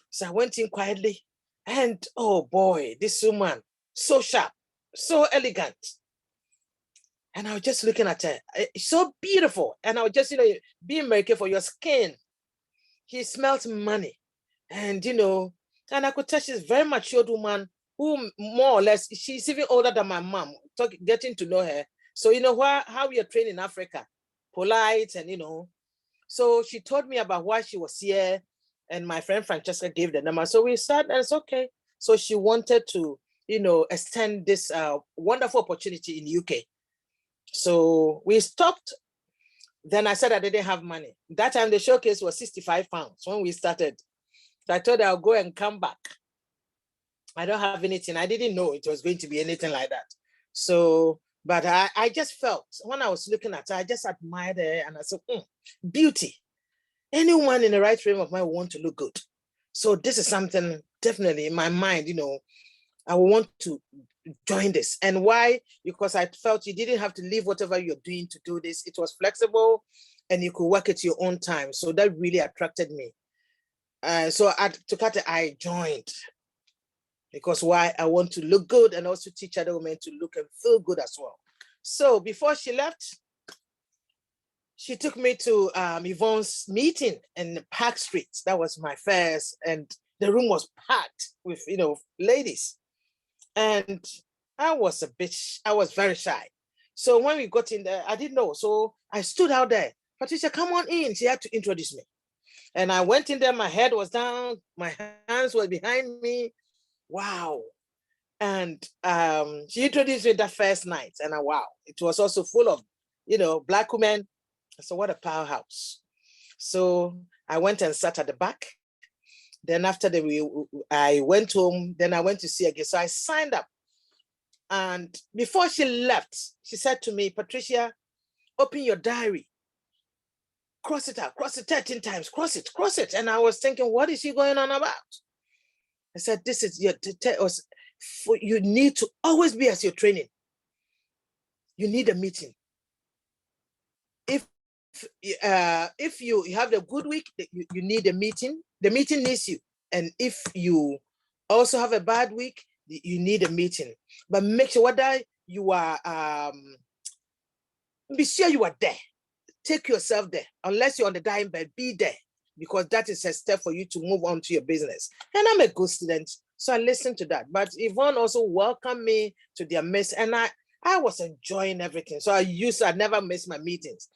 So I went in quietly and oh boy, this woman, so sharp, so elegant. And I was just looking at her, so beautiful. And I was just, you know, being very careful for your skin. He smelled money. And, you know, and I could tell she's a very matured woman who more or less, she's even older than my mom, getting to know her. So, you know, how we are trained in Africa, polite and, you know. So she told me about why she was here and my friend Francesca gave the number. So we said, that's okay. So she wanted to, you know, extend this wonderful opportunity in UK. So we stopped. Then I said I didn't have money. That time the showcase was 65 pounds when we started. So I told her I'll go and come back. I don't have anything. I didn't know it was going to be anything like that. So, but I just felt, when I was looking at her, I just admired her and I said, beauty. Anyone in the right frame of mind will want to look good. So this is something definitely in my mind, you know, I want to join this. And why? Because I felt you didn't have to leave whatever you're doing to do this. It was flexible and you could work at your own time. So that really attracted me. So to cut it, I joined. Because why? I want to look good and also teach other women to look and feel good as well. So before she left, she took me to Yvonne's meeting in Park Street. That was my first, and the room was packed with, ladies. And I was very shy. So when we got in there, I didn't know. So I stood out there. Patricia, come on in. She had to introduce me. And I went in there, my head was down, my hands were behind me. Wow. And she introduced me that first night, and wow, it was also full of, Black women. So what a powerhouse. So I went and sat at the back. Then after I went home, then I went to see again. So I signed up. And before she left, she said to me, Patricia, open your diary. Cross it out, cross it 13 times, cross it. And I was thinking, what is she going on about? I said, this is you need to always be as your training. You need a meeting. If you have a good week, you need a meeting. The meeting needs you. And if you also have a bad week, you need a meeting. But make sure whether you are, be sure you are there. Take yourself there. Unless you're on the dying bed, be there. Because that is a step for you to move on to your business. And I'm a good student, so I listened to that. But Yvonne also welcomed me to their mess, and I was enjoying everything. So I never miss my meetings.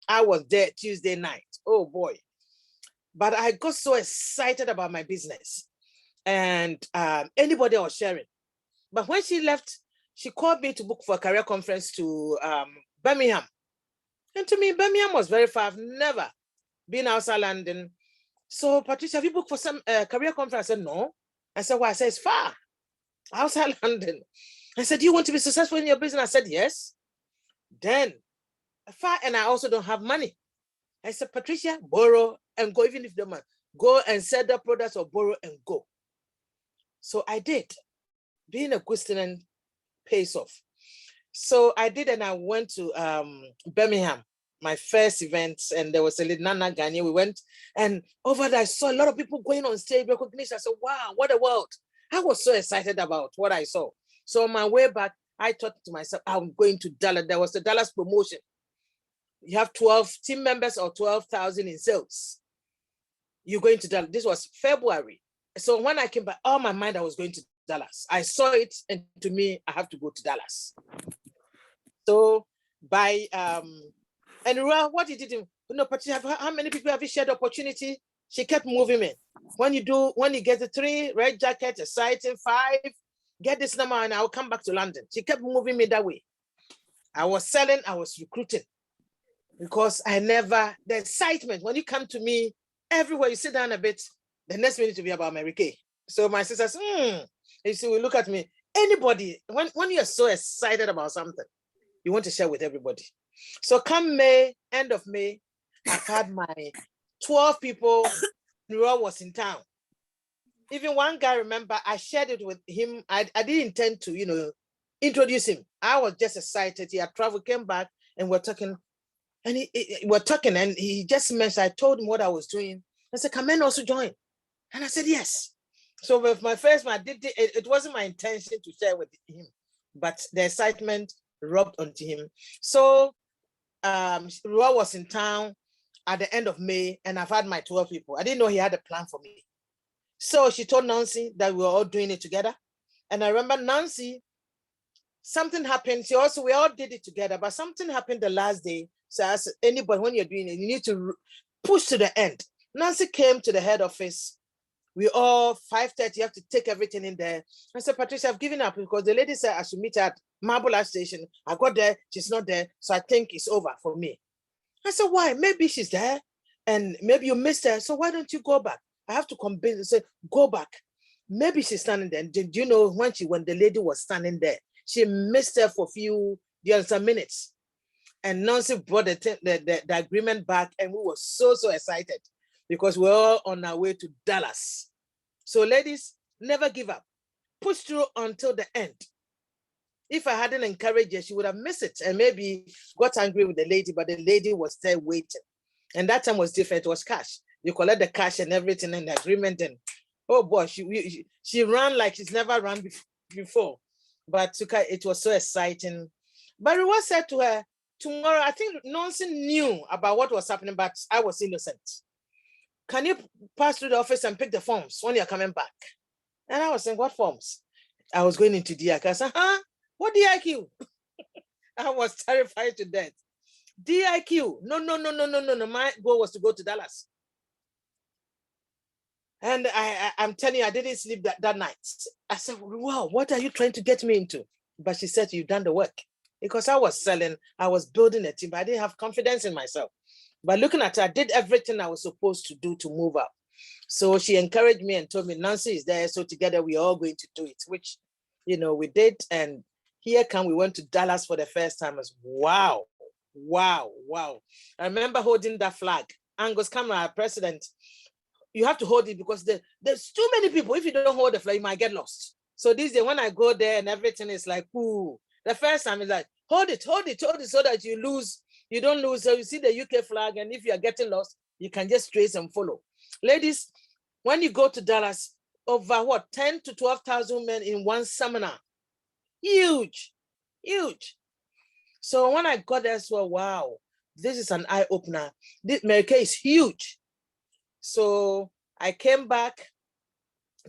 I was there Tuesday night. Oh boy. But I got so excited about my business and anybody I was sharing. But when she left, she called me to book for a career conference to Birmingham. And to me, Birmingham was very far. I've never been outside London. So, Patricia, have you booked for some career conference? I said, no. I said, why? I said, it's far, outside London. I said, do you want to be successful in your business? I said, yes. Then, far, and I also don't have money. I said, Patricia, borrow and go, even if you don't mind. Go and sell the products or borrow and go. So I did. Being a good student pays off. So I did, and I went to Birmingham, my first event, and there was a little Nana Ganya. We went, and over there, I saw a lot of people going on stage recognition. I said, wow, what a world. I was so excited about what I saw. So on my way back, I thought to myself, I'm going to Dallas. There was a Dallas promotion. You have 12 team members or 12,000 in sales. You're going to Dallas. This was February. So when I came back, all my mind, I was going to Dallas. I saw it, and to me, I have to go to Dallas. So and what he did, Patricia, how many people have you shared opportunity? She kept moving me. When you get the 3 red jackets, exciting 5, get this number and I'll come back to London. She kept moving me that way. I was selling, I was recruiting, because the excitement, when you come to me, everywhere you sit down a bit, the next minute to be about Mary Kay. So my sister says, you see, we look at me, anybody, when you're so excited about something, you want to share with everybody. So come May, end of May, I've had my 12 people, Nura was in town. Even one guy, remember, I shared it with him. I didn't intend to, introduce him. I was just excited. He had traveled, came back, and we're talking. And and he just mentioned, I told him what I was doing. I said, can men also join? And I said, yes. So with my first one, it wasn't my intention to share with him, but the excitement rubbed onto him. So Rua was in town at the end of May, and I've had my 12 people. I didn't know he had a plan for me. So she told Nancy that we were all doing it together. And I remember Nancy, something happened. We all did it together, but something happened the last day. So I said, anybody, when you're doing it, you need to push to the end. Nancy came to the head office. We all 5:30, you have to take everything in there. I said, Patricia, I've given up, because the lady said I should meet her at Marble Arch Station. I got there, she's not there. So I think it's over for me. I said, why? Maybe she's there and maybe you missed her. So why don't you go back? I have to convince and say, go back. Maybe she's standing there. Did you know when the lady was standing there, she missed her for a few minutes. And Nancy brought the agreement back, and we were so excited, because we're all on our way to Dallas. So ladies, never give up. Push through until the end. If I hadn't encouraged her, she would have missed it and maybe got angry with the lady, but the lady was there waiting. And that time was different. It was cash. You collect the cash and everything and the agreement. And oh boy, she ran like she's never run before. But it was so exciting. But it was said to her, tomorrow, I think Nonsen knew about what was happening, but I was innocent. Can you pass through the office and pick the forms when you're coming back? And I was saying, what forms? I was going into DIQ. I said, huh? What DIQ? I was terrified to death. DIQ. No. My goal was to go to Dallas. And I'm telling you, I didn't sleep that night. I said, wow, what are you trying to get me into? But she said, you've done the work. Because I was selling, I was building a team, but I didn't have confidence in myself. But looking at her, I did everything I was supposed to do to move up. So she encouraged me and told me, Nancy is there, so together we're all going to do it, which, we did. And here we went to Dallas for the first time. As wow. I remember holding that flag. Angus Cameron, our president, you have to hold it because there's too many people. If you don't hold the flag, you might get lost. So this day, when I go there and everything is like, ooh, the first time is like, hold it, so that you don't lose. So you see the UK flag, and if you are getting lost, you can just trace and follow. Ladies, when you go to Dallas, over 10 to 12,000 men in one seminar. Huge. So when I got there, I said, wow, this is an eye-opener. This America is huge. So I came back,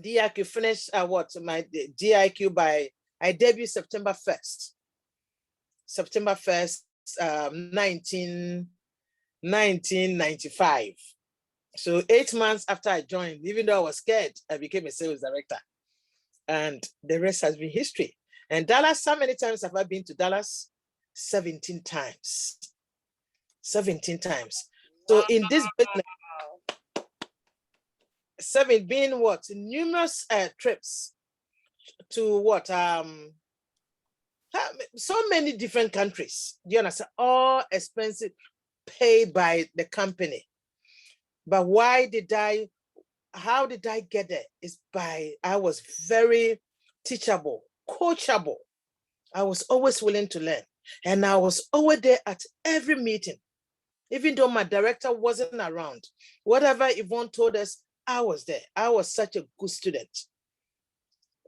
DIQ finished my DIQ I debuted September 1st. September 1st, 1995. So 8 months after I joined, even though I was scared, I became a sales director. And the rest has been history. And Dallas, how many times have I been to Dallas? 17 times. 17 times. So in this business, numerous trips to so many different countries. Do you understand? All expensive, paid by the company. But how did I get there? Is I was very teachable, coachable. I was always willing to learn. And I was always there at every meeting. Even though my director wasn't around, whatever Yvonne told us, I was there. I was such a good student.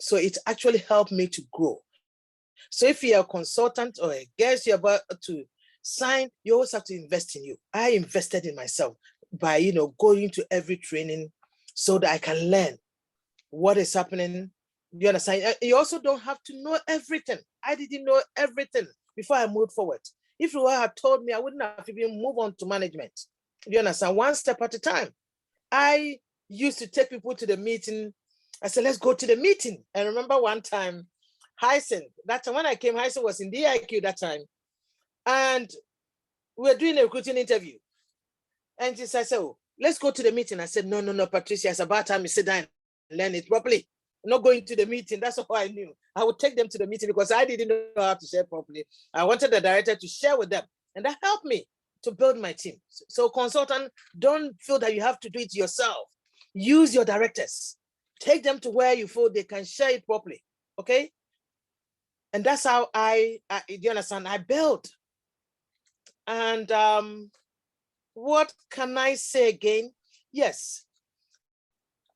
So it actually helped me to grow. So if you're a consultant or a guest you're about to sign, you always have to invest in you. I invested in myself by, going to every training so that I can learn what is happening. You understand? You also don't have to know everything. I didn't know everything before I moved forward. If you had told me, I wouldn't have even moved on to management. You understand? One step at a time. I used to take people to the meeting. I said, let's go to the meeting. And remember one time, Hyson, that time when I came, Hyson was in DIQ that time. And we were doing a recruiting interview. And she said, so let's go to the meeting. I said, no, Patricia, it's about time you sit down and learn it properly. I'm not going to the meeting. That's all I knew. I would take them to the meeting because I didn't know how to share properly. I wanted the director to share with them. And that helped me to build my team. So consultant, don't feel that you have to do it yourself. Use your directors. Take them to where you feel they can share it properly. Okay? And that's how you understand, I built. And what can I say again? Yes.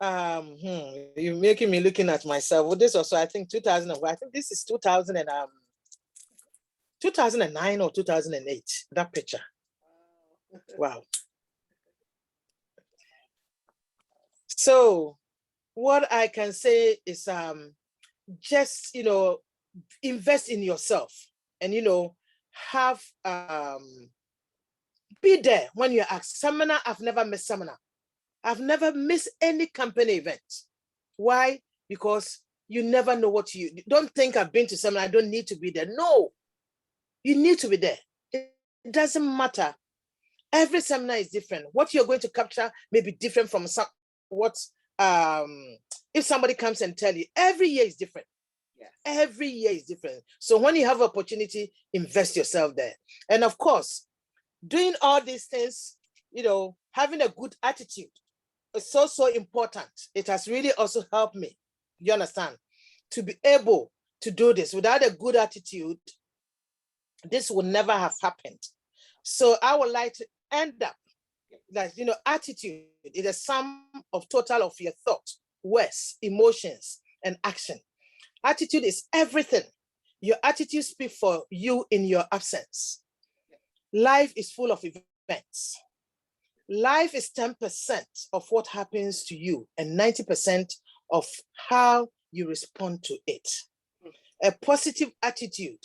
You're making me looking at myself. Well, this also, I think 2000. I think this is 2009 or 2008. That picture. Wow. So, what I can say is, just invest in yourself, and have be there when you're at seminar. I've never missed seminar. I've never missed any company event. Why? Because you never know what you don't think I've been to seminar. I don't need to be there. No, you need to be there. It doesn't matter. Every seminar is different. What you're going to capture may be different from if somebody comes and tell you, every year is different. Yes. Every year is different. So when you have opportunity, invest yourself there. And of course, doing all these things, having a good attitude is so important. It has really also helped me, you understand, to be able to do this. Without a good attitude, this would never have happened. So I would like to end up that, attitude is a sum of total of your thoughts, words, emotions, and action. Attitude is everything. Your attitude speaks for you in your absence. Life is full of events. Life is 10% of what happens to you and 90% of how you respond to it. A positive attitude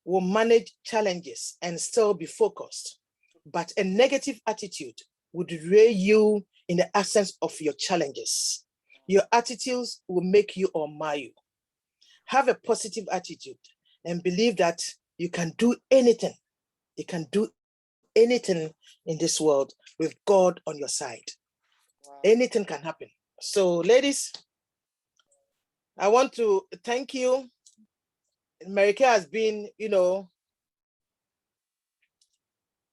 will manage challenges and still be focused, but a negative attitude would derail you in the absence of your challenges. Your attitudes will make you or mar you. Have a positive attitude and believe that you can do anything. You can do anything in this world with God on your side. Wow. Anything can happen. So, ladies, I want to thank you. Mary Kay has been,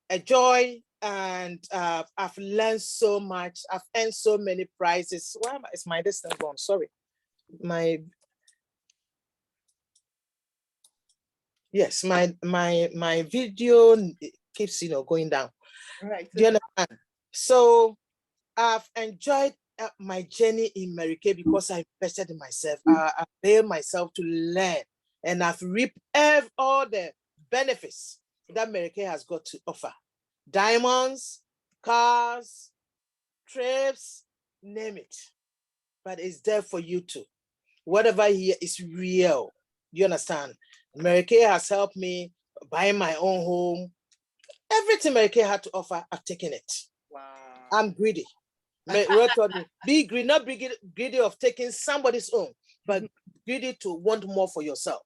a joy, and I've learned so much. I've earned so many prizes. Why is my distance gone? Sorry. Yes, my video keeps going down.
Right.
Do you understand? So I've enjoyed my journey in Mary Kay because I invested in myself. I paid myself to learn, and I've reaped all the benefits that Mary Kay has got to offer. Diamonds, cars, trips, name it. But it's there for you too. Whatever here is real. You understand? Mary Kay has helped me buy my own home. Everything Mary Kay had to offer, I've taken it.
Wow.
I'm greedy. Be greedy, not be greedy of taking somebody's own, but greedy to want more for yourself.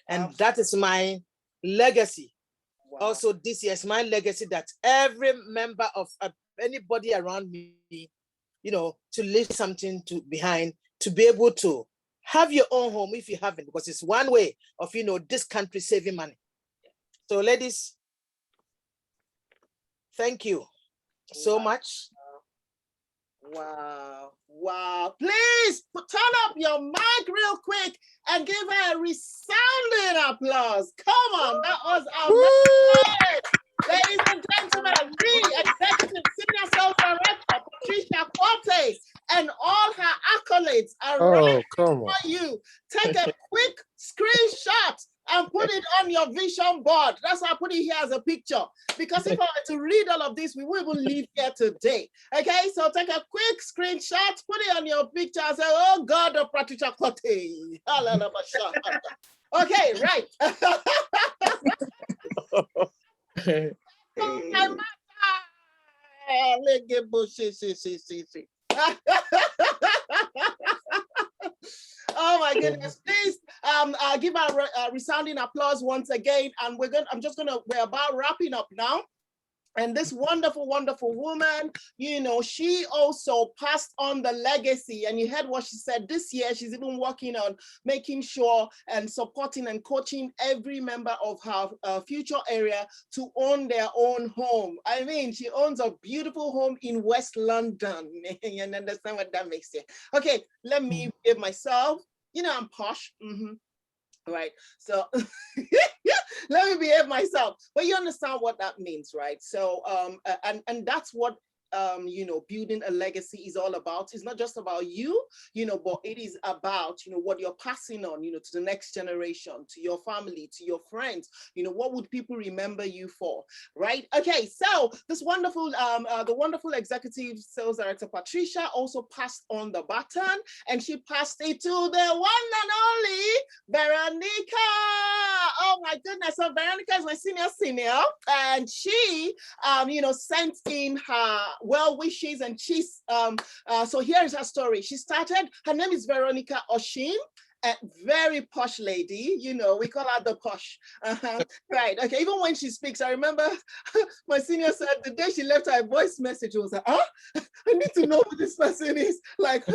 And that is my legacy. Wow. Also, this year is my legacy, that every member of anybody around me, to leave something behind, to be able to have your own home if you haven't, because it's one way of, this country saving money. So, ladies, thank you so much.
Wow. Wow. Please turn up your mic real quick and give her a resounding applause. Come on. That was amazing. Ladies and gentlemen, the Executive Senior Sales Director, Patricia Corte, and all her accolades are right for you. Take a quick screenshot and put it on your vision board. That's why I put it here as a picture. Because if I were to read all of this, we wouldn't leave here today. Okay, so take a quick screenshot, put it on your picture and say, oh God of Patricia Corte. Okay, right. Oh my goodness, please give a resounding applause once again. And we're about wrapping up now. And this wonderful, wonderful woman, she also passed on the legacy. And you heard what she said. This year, she's even working on making sure and supporting and coaching every member of her future area to own their own home. I mean, she owns a beautiful home in West London. You understand what that makes it? Okay, let me give myself, I'm posh. Right, so let me behave myself, but you understand what that means, right? So and that's what building a legacy is all about. It's not just about you, but it is about what you're passing on, to the next generation, to your family, to your friends. What would people remember you for, right? Okay, so this wonderful the wonderful executive sales director Patricia also passed on the baton, and she passed it to the one and only Veronica. Oh my goodness. So Veronica is my senior, and she sent in her well wishes, and she's so here is her story. Her name is Veronica Oshin, a very posh lady, we call her the posh. Right, okay, even when she speaks, I remember my senior said the day she left her voice message, it was like, I need to know who this person is, like,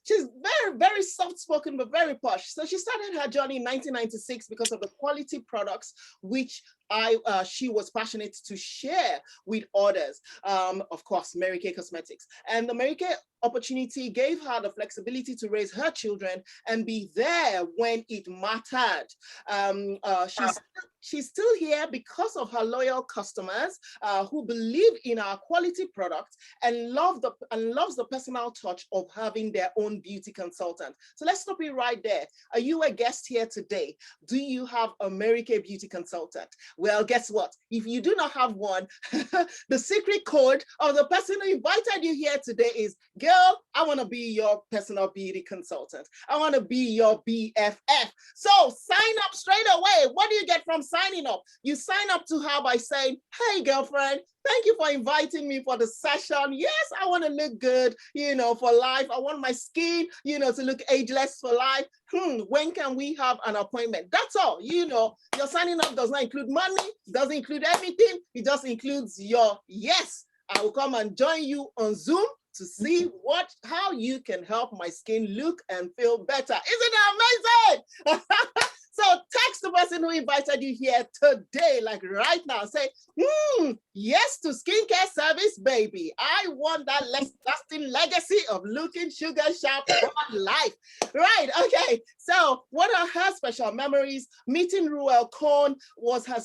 she's very, very soft-spoken, but very posh. So she started her journey in 1996 because of the quality products which she was passionate to share with others. Of course, Mary Kay Cosmetics. And the Mary Kay opportunity gave her the flexibility to raise her children and be there when it mattered. She's still here because of her loyal customers who believe in our quality products and loves the personal touch of having their own beauty consultant. So let's stop it right there. Are you a guest here today? Do you have a Mary Kay beauty consultant? Well, guess what? If you do not have one, the secret code of the person who invited you here today is, girl, I want to be your personal beauty consultant. I want to be your BFF. So sign up straight away. What do you get from signing up? You sign up to her by saying, hey, girlfriend, thank you for inviting me for the session. Yes, I want to look good, for life. I want my skin, to look ageless for life. When can we have an appointment? That's all. Your signing up does not include money, doesn't include everything. It just includes your yes. I will come and join you on Zoom to see how you can help my skin look and feel better. Isn't that amazing? So text the person who invited you here today, like right now. Say, yes to skincare service, baby. I want that lasting legacy of looking sugar sharp for life. Right, okay. So what are her special memories? Meeting Ruel Cohn was her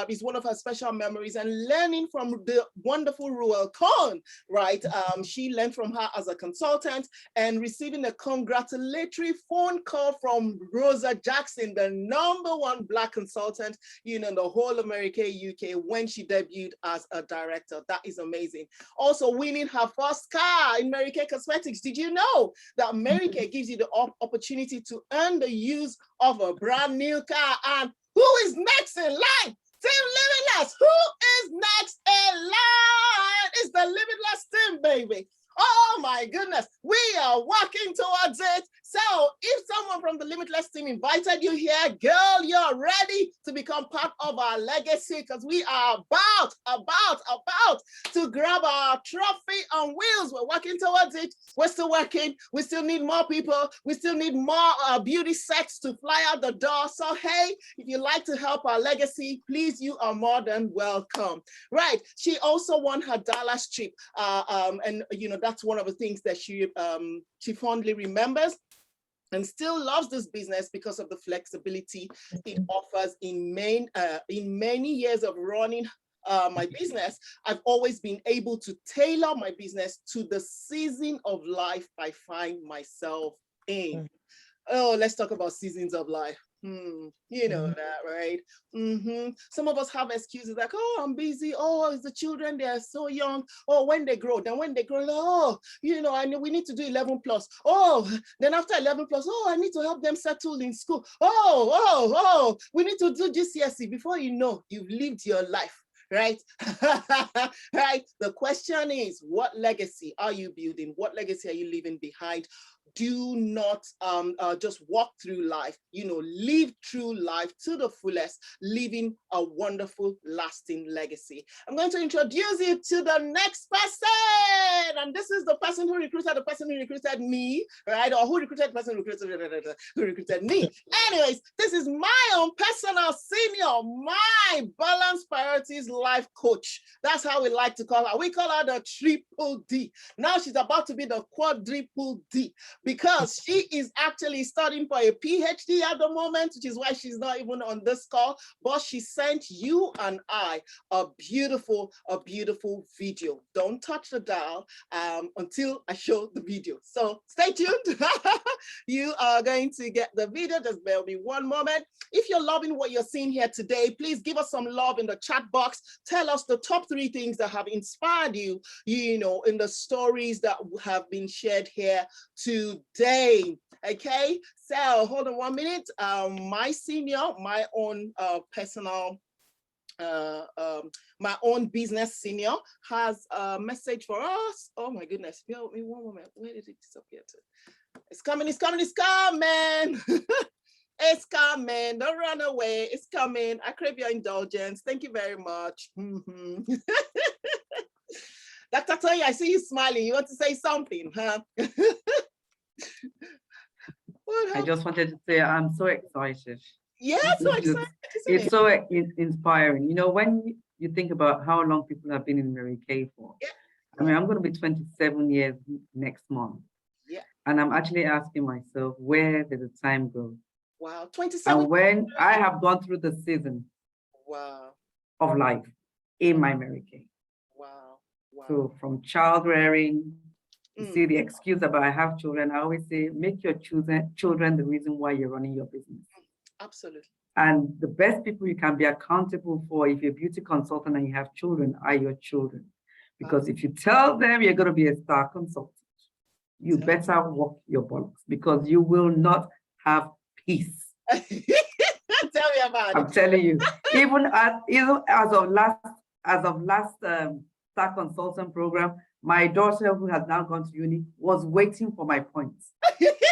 is one of her special memories, and learning from the wonderful Ruel Cohn, right? She learned from her as a consultant, and receiving a congratulatory phone call from Rosa Jackson, the #1 Black consultant, in the whole of Mary Kay UK when she debuted as a director. That is amazing. Also winning her first car in Mary Kay Cosmetics. Did you know that Mary Kay gives you the opportunity to earn the use of a brand new car? And who is next in line? Team Limitless. Who is next in line? It's the Limitless team, baby. Oh my goodness, we are working towards it. So if someone from the Limitless team invited you here, girl, you're ready to become part of our legacy, because we are about to grab our trophy on wheels. We're working towards it. We're still working. We still need more people. We still need more beauty sets to fly out the door. So hey, if you'd like to help our legacy, please, you are more than welcome. Right. She also won her Dallas trip. And that's one of the things that she fondly remembers, and still loves this business because of the flexibility it offers. In many years of running my business, I've always been able to tailor my business to the season of life I find myself in. Oh, let's talk about seasons of life. You know that, right? Some of us have excuses like, oh, I'm busy. Oh, it's the children, they are so young. Oh, when they grow, oh, I know we need to do 11 plus. Oh, then after 11 plus, oh, I need to help them settle in school. Oh, we need to do GCSE. Before you know, you've lived your life. Right? Right? The question is, what legacy are you building? What legacy are you leaving behind? Do not just walk through life, live through life to the fullest, leaving a wonderful, lasting legacy. I'm going to introduce you to the next person. And this is the person who recruited me, right? Or who recruited the person who recruited me. Anyways, this is my own personal senior, my balanced priorities life coach. That's how we like to call her. We call her the triple D. Now she's about to be the quadruple D, because she is actually studying for a PhD at the moment, which is why she's not even on this call, but she sent you and I a beautiful video. Don't touch the dial until I show the video. So stay tuned. You are going to get the video. Just bear with me one moment. If you're loving what you're seeing here today, please give us some love in the chat box. Tell us the top 3 things that have inspired you, in the stories that have been shared here today. Okay, so hold on 1 minute. My senior, my own personal, my own business senior has a message for us. Oh my goodness, bear with me 1 moment. Where did it disappear to? It's coming. It's coming. Don't run away. It's coming. I crave your indulgence. Thank you very much. Dr. Toya, I see you smiling. You want to say something, huh?
I just wanted to say I'm so excited.
Yeah, so
Which is,
excited, isn't
it's
it?
so inspiring. You know, when you think about how long people have been in Mary Kay for,
Yeah.
I mean, I'm going to be 27 years next month.
Yeah.
And I'm actually asking myself, where did the time go?
Wow. 27.
And when I have gone through the season
Wow.
of life in my Mary Kay.
Wow. Wow.
So from child rearing, you
Mm,
see the excuse about I have children. I always say, make your children the reason why you're running your business.
absolutely.
And the best people you can be accountable for if you're a beauty consultant and you have children are your children. Because if you tell them you're going to be a star consultant, you better walk your bollocks because you will not have peace.
Tell me about it.
I'm telling you, even as of last star consultant program, my daughter who has now gone to uni was waiting for my points.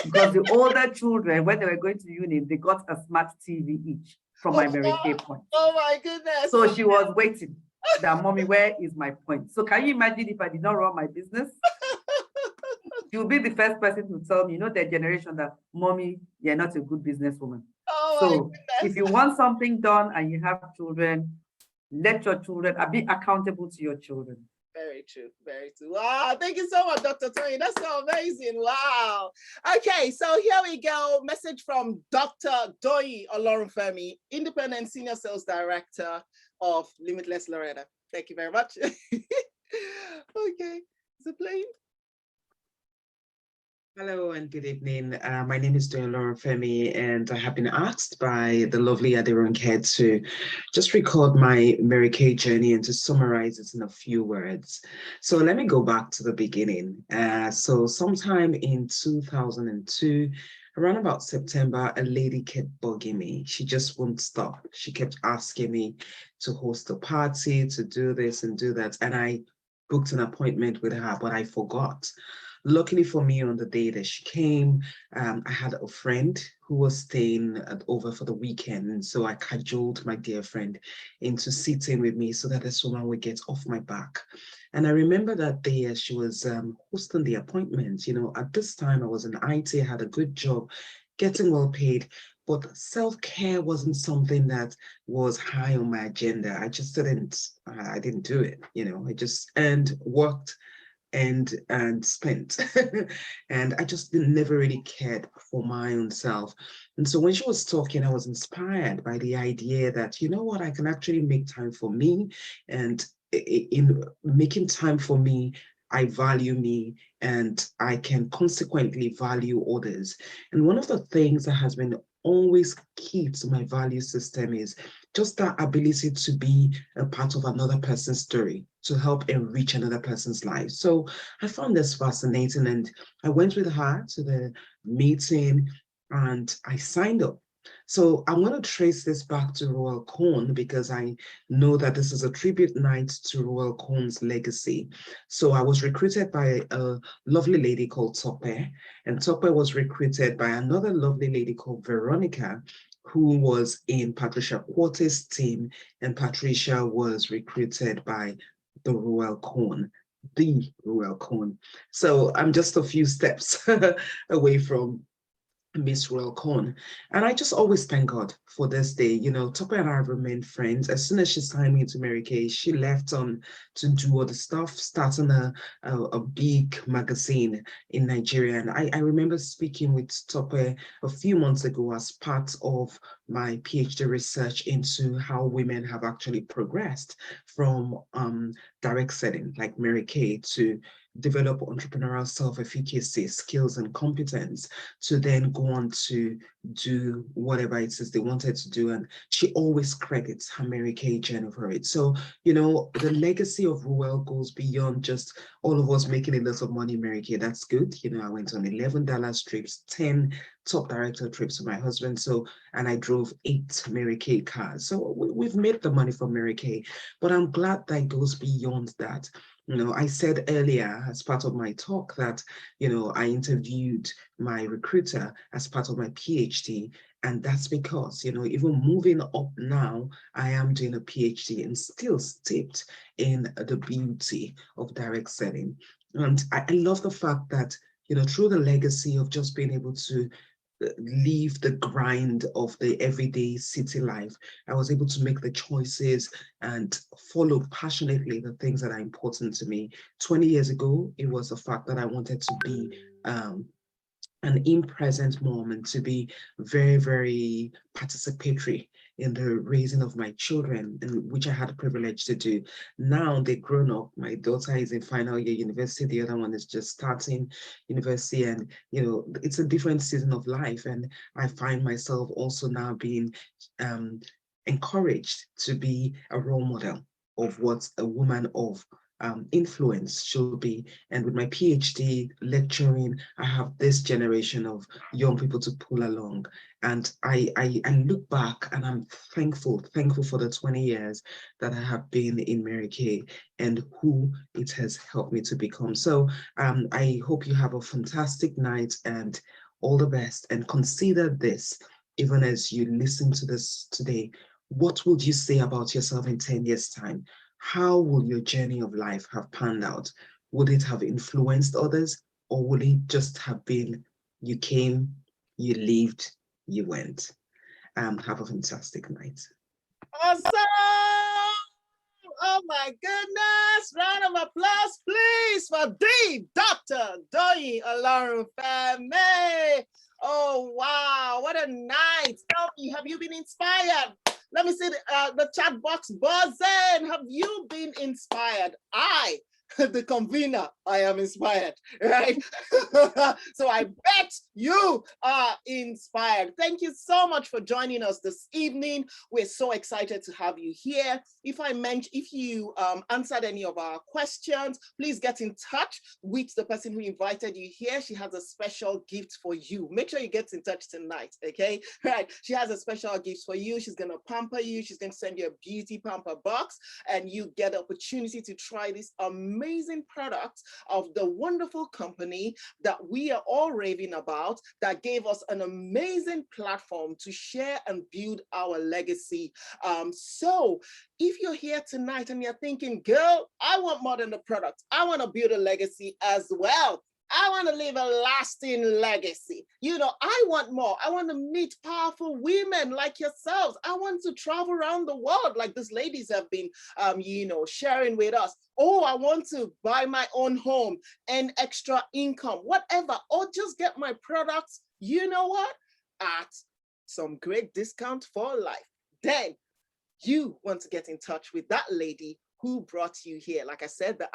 Because the older children, when they were going to uni, they got a smart TV each from my Mary Kay points.
Oh my goodness.
So she was waiting that, mommy, where is my point? So can you imagine if I did not run my business? She will be the first person to tell me, you know, their generation that, mommy, you're not a good businesswoman.
Oh my
So
goodness.
if you want something done and you have children, let your children be accountable to your children.
Very true. Very true. Wow. Thank you so much, Dr. Tony. That's so amazing. Wow. Okay. So here we go. Message from Dr. Doyi Olorunfemi, Independent Senior Sales Director of Limitless Loretta. Thank you very much. Okay. Is it playing?
Hello and good evening. My name is Doyin Femi, and I have been asked by the lovely Adirunke to just record my Mary Kay journey and to summarize it in a few words. So let me go back to the beginning. So sometime in 2002, around about September, a lady kept bugging me. She just wouldn't stop. She kept asking me to host a party, to do this and do that. And I booked an appointment with her, but I forgot. Luckily for me, on the day that she came, I had a friend who was staying over for the weekend. And so I cajoled my dear friend into sitting with me so that this woman would get off my back. And I remember that day as she was hosting the appointment, you know, at this time I was in IT, had a good job, getting well paid, but self-care wasn't something that was high on my agenda. I just I didn't do it, you know, I just worked and spent and I just never really cared for my own self. And so when she was talking, I was inspired by the idea that, you know what, I can actually make time for me, and in making time for me, I value me and I can consequently value others. And one of the things that has been always key to my value system is just that ability to be a part of another person's story, to help enrich another person's life. So I found this fascinating, and I went with her to the meeting and I signed up. So I want to trace this back to Royal Corn because I know that this is a tribute night to Royal Corn's legacy. So I was recruited by a lovely lady called Tope, and Tope was recruited by another lovely lady called Veronica, who was in Patricia Quarter's team, and Patricia was recruited by the Royal Corn. So I'm just a few steps away from Miss Royal Corn. And I just always thank God for this day. You know, Tope and I have remained friends. As soon as she signed me to Mary Kay, she left on to do other stuff, starting a big magazine in Nigeria. And I remember speaking with Tope a few months ago as part of my PhD research into how women have actually progressed from direct selling like Mary Kay to develop entrepreneurial self-efficacy, skills and competence, to then go on to do whatever it is they wanted to do. And she always credits her Mary Kay journey for it. So, you know, the legacy of Ruel goes beyond just all of us making a lot of money, Mary Kay. That's good. You know, I went on $11 trips, 10 top director trips with my husband. So, and I drove 8 Mary Kay cars. So we've made the money from Mary Kay, but I'm glad that it goes beyond that. You know, I said earlier as part of my talk that, you know, I interviewed my recruiter as part of my PhD. And that's because, you know, even moving up now, I am doing a PhD and still steeped in the beauty of direct selling. And I love the fact that, you know, through the legacy of just being able to leave the grind of the everyday city life. I was able to make the choices and follow passionately the things that are important to me. 20 years ago, it was the fact that I wanted to be an in-present mom and to be very, very participatory in the raising of my children, and which I had the privilege to do. Now they're grown up. My daughter is in final year university. The other one is just starting university, and it's a different season of life. And I find myself also now being encouraged to be a role model of what a woman of influence should be. And with my PhD lecturing, I have this generation of young people to pull along. And I look back and I'm thankful for the 20 years that I have been in Mary Kay and who it has helped me to become. So I hope you have a fantastic night and all the best. And consider this, even as you listen to this today, what would you say about yourself in 10 years' time? How will your journey of life have panned out? Would it have influenced others, or would it just have been you came, you lived, you went? Have a fantastic night.
Awesome! Oh my goodness! Round of applause, please, for the Dr. Doyin Olorunfemi. Oh wow, what a night! Tell me, have you been inspired? Let me see the chat box buzzing. Have you been inspired? The convener, I am inspired, right? So I bet you are inspired. Thank you so much for joining us this evening. We're so excited to have you here. If you answered any of our questions, please get in touch with the person who invited you here. She has a special gift for you. Make sure you get in touch tonight, okay? Right, she has a special gift for you. She's gonna pamper you. She's gonna send you a beauty pamper box, and you get the opportunity to try this amazing product of the wonderful company that we are all raving about, that gave us an amazing platform to share and build our legacy. So if you're here tonight and you're thinking, girl, I want more than the product, I want to build a legacy as well. I want to leave a lasting legacy. I want more. I want to meet powerful women like yourselves. I want to travel around the world like these ladies have been, sharing with us. Oh, I want to buy my own home and extra income, whatever, or just get my products, you know what, at some great discount for life. Then you want to get in touch with that lady who brought you here. Like I said, the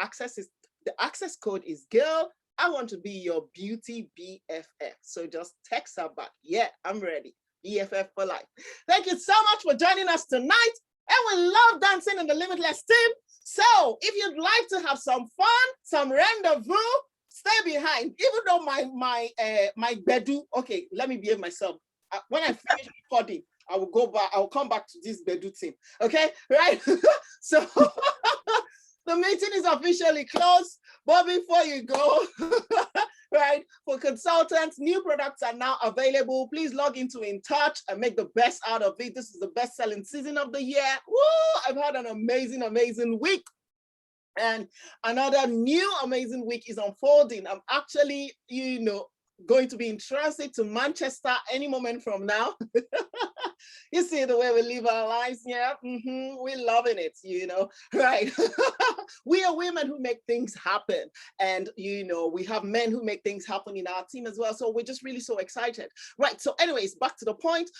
access code is girl. I want to be your beauty BFF. So just text her back. Yeah, I'm ready. BFF for life. Thank you so much for joining us tonight. And we love dancing in the Limitless team. So if you'd like to have some fun, some rendezvous, stay behind. Even though my bedu, okay, let me behave myself. When I finish recording, I will go back. I will come back to this bedu team. Okay, right? So the meeting is officially closed. But before you go, right, for consultants, new products are now available. Please log into InTouch and make the best out of it. This is the best-selling season of the year. Woo! I've had an amazing, amazing week. And another new amazing week is unfolding. I'm actually, going to be in transit to Manchester any moment from now. You see the way we live our lives, yeah? We're loving it, right? We are women who make things happen. And, we have men who make things happen in our team as well. So we're just really so excited. Right, so anyways, back to the point,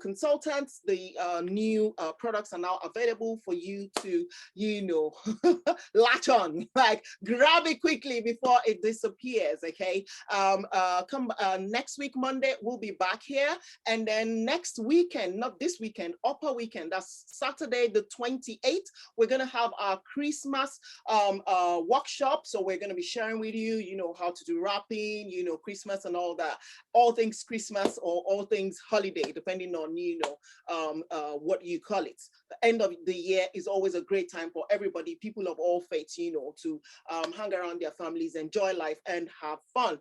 consultants, the new products are now available for you to, latch on, like grab it quickly before it disappears, okay? Next week, Monday, we'll be back here. And then next weekend, not this weekend, upper weekend, that's Saturday the 28th, we're going to have our Christmas workshop. So we're going to be sharing with you, how to do wrapping, Christmas and all that, all things Christmas or all things holiday, depending on, what you call it. The end of the year is always a great time for everybody, people of all faiths, to hang around their families, enjoy life and have fun.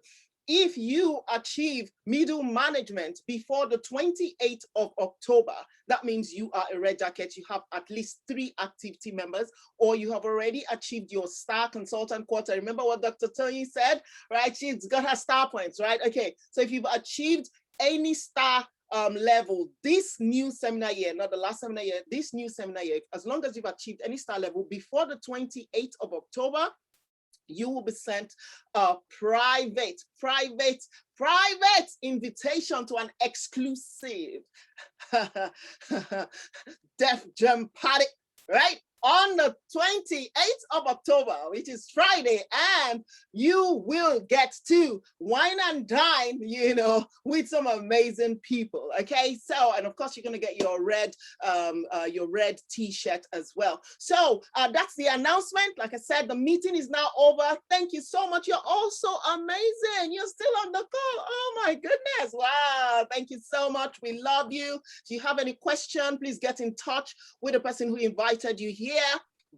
If you achieve middle management before the 28th of October, that means you are a red jacket, you have at least 3 active team members, or you have already achieved your star consultant quota. Remember what Dr. Tony said, right? She's got her star points, right? Okay, so if you've achieved any star level this new seminar year, not the last seminar year, this new seminar year, as long as you've achieved any star level before the 28th of October, you will be sent a private invitation to an exclusive Def Jam party, right? On the 28th of October, which is Friday, and you will get to wine and dine, you know, with some amazing people. Okay, so, and of course, you're gonna get your red t-shirt as well. So that's the announcement. Like I said, the meeting is now over. Thank you so much. You're all so amazing. You're still on the call. Oh my goodness! Wow! Thank you so much. We love you. If you have any question, please get in touch with the person who invited you here.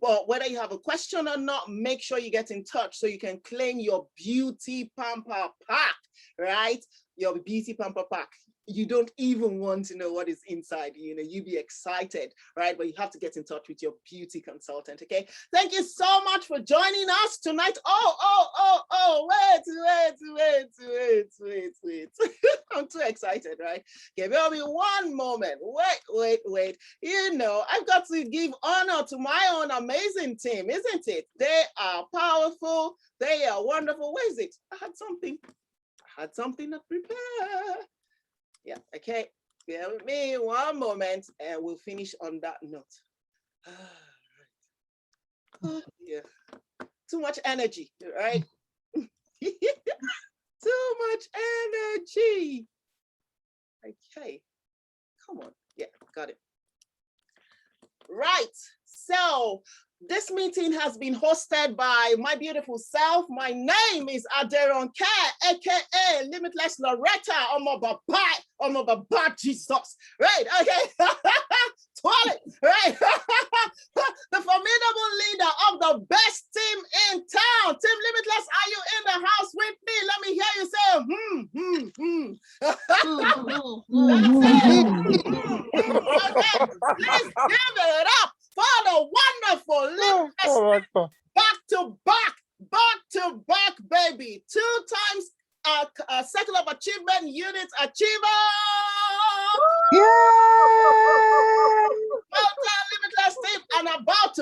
But whether you have a question or not, make sure you get in touch so you can claim your beauty pamper pack, right? Your beauty pamper pack. You don't even want to know what is inside, you know, you'd be excited, right? But you have to get in touch with your beauty consultant, okay? Thank you so much for joining us tonight. Wait. I'm too excited, right? Give me one moment. Wait. You know, I've got to give honor to my own amazing team, isn't it? They are powerful. They are wonderful. Where is it? I had something to prepare. Yeah, okay. Bear with me one moment and we'll finish on that note. Oh, yeah. Too much energy, right? Too much energy. Okay, come on. Yeah, got it. Right, so this meeting has been hosted by my beautiful self. My name is Aderonke, aka Limitless Loretta, Omobaba Jesus. Right, okay. Toilet, right? The formidable leader of the best team in town. Team Limitless, are you in the house with me? Let me hear you say, Okay, let's give it up for the wonderful Limitless back to back, baby. 2 times a Circle of Achievement Unit achiever. Limitless team, and about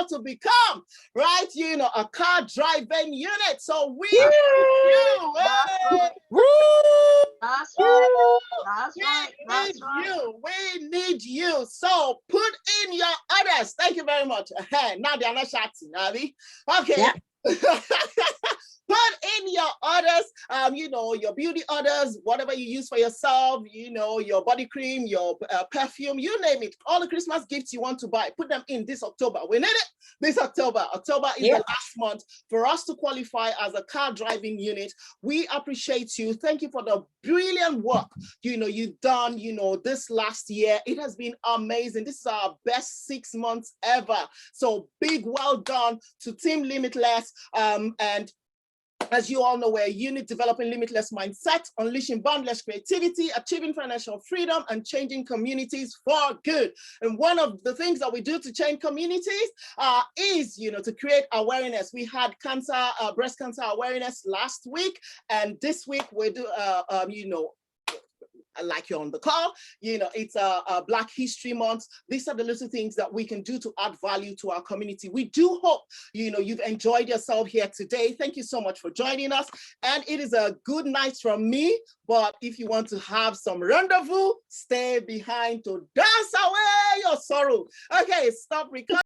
to become, right, you know, a car driving unit. So we need you.
That's right.
We need you. So put in your orders. Thank you very much. Now they are not shouting, Abby. Okay. Yeah. Put in your orders, you know, your beauty orders, whatever you use for yourself, you know, your body cream, your perfume, you name it. All the Christmas gifts you want to buy, put them in this October. We need it this October. October is the last month for us to qualify as a car driving unit. We appreciate you. Thank you for the brilliant work, you know, you've done, you know, this last year. It has been amazing. This is our best 6 months ever. So big well done to Team Limitless. And as you all know, we're a unit developing limitless mindset, unleashing boundless creativity, achieving financial freedom, and changing communities for good. And one of the things that we do to change communities is, you know, to create awareness. We had breast cancer awareness last week, and this week we do, you know, like you're on the call, you know, it's a Black History Month. These are the little things that we can do to add value to our community. We do hope, you know, you've enjoyed yourself here today. Thank you so much for joining us. And it is a good night from me, but if you want to have some rendezvous, stay behind to dance away your sorrow. Okay, stop recording.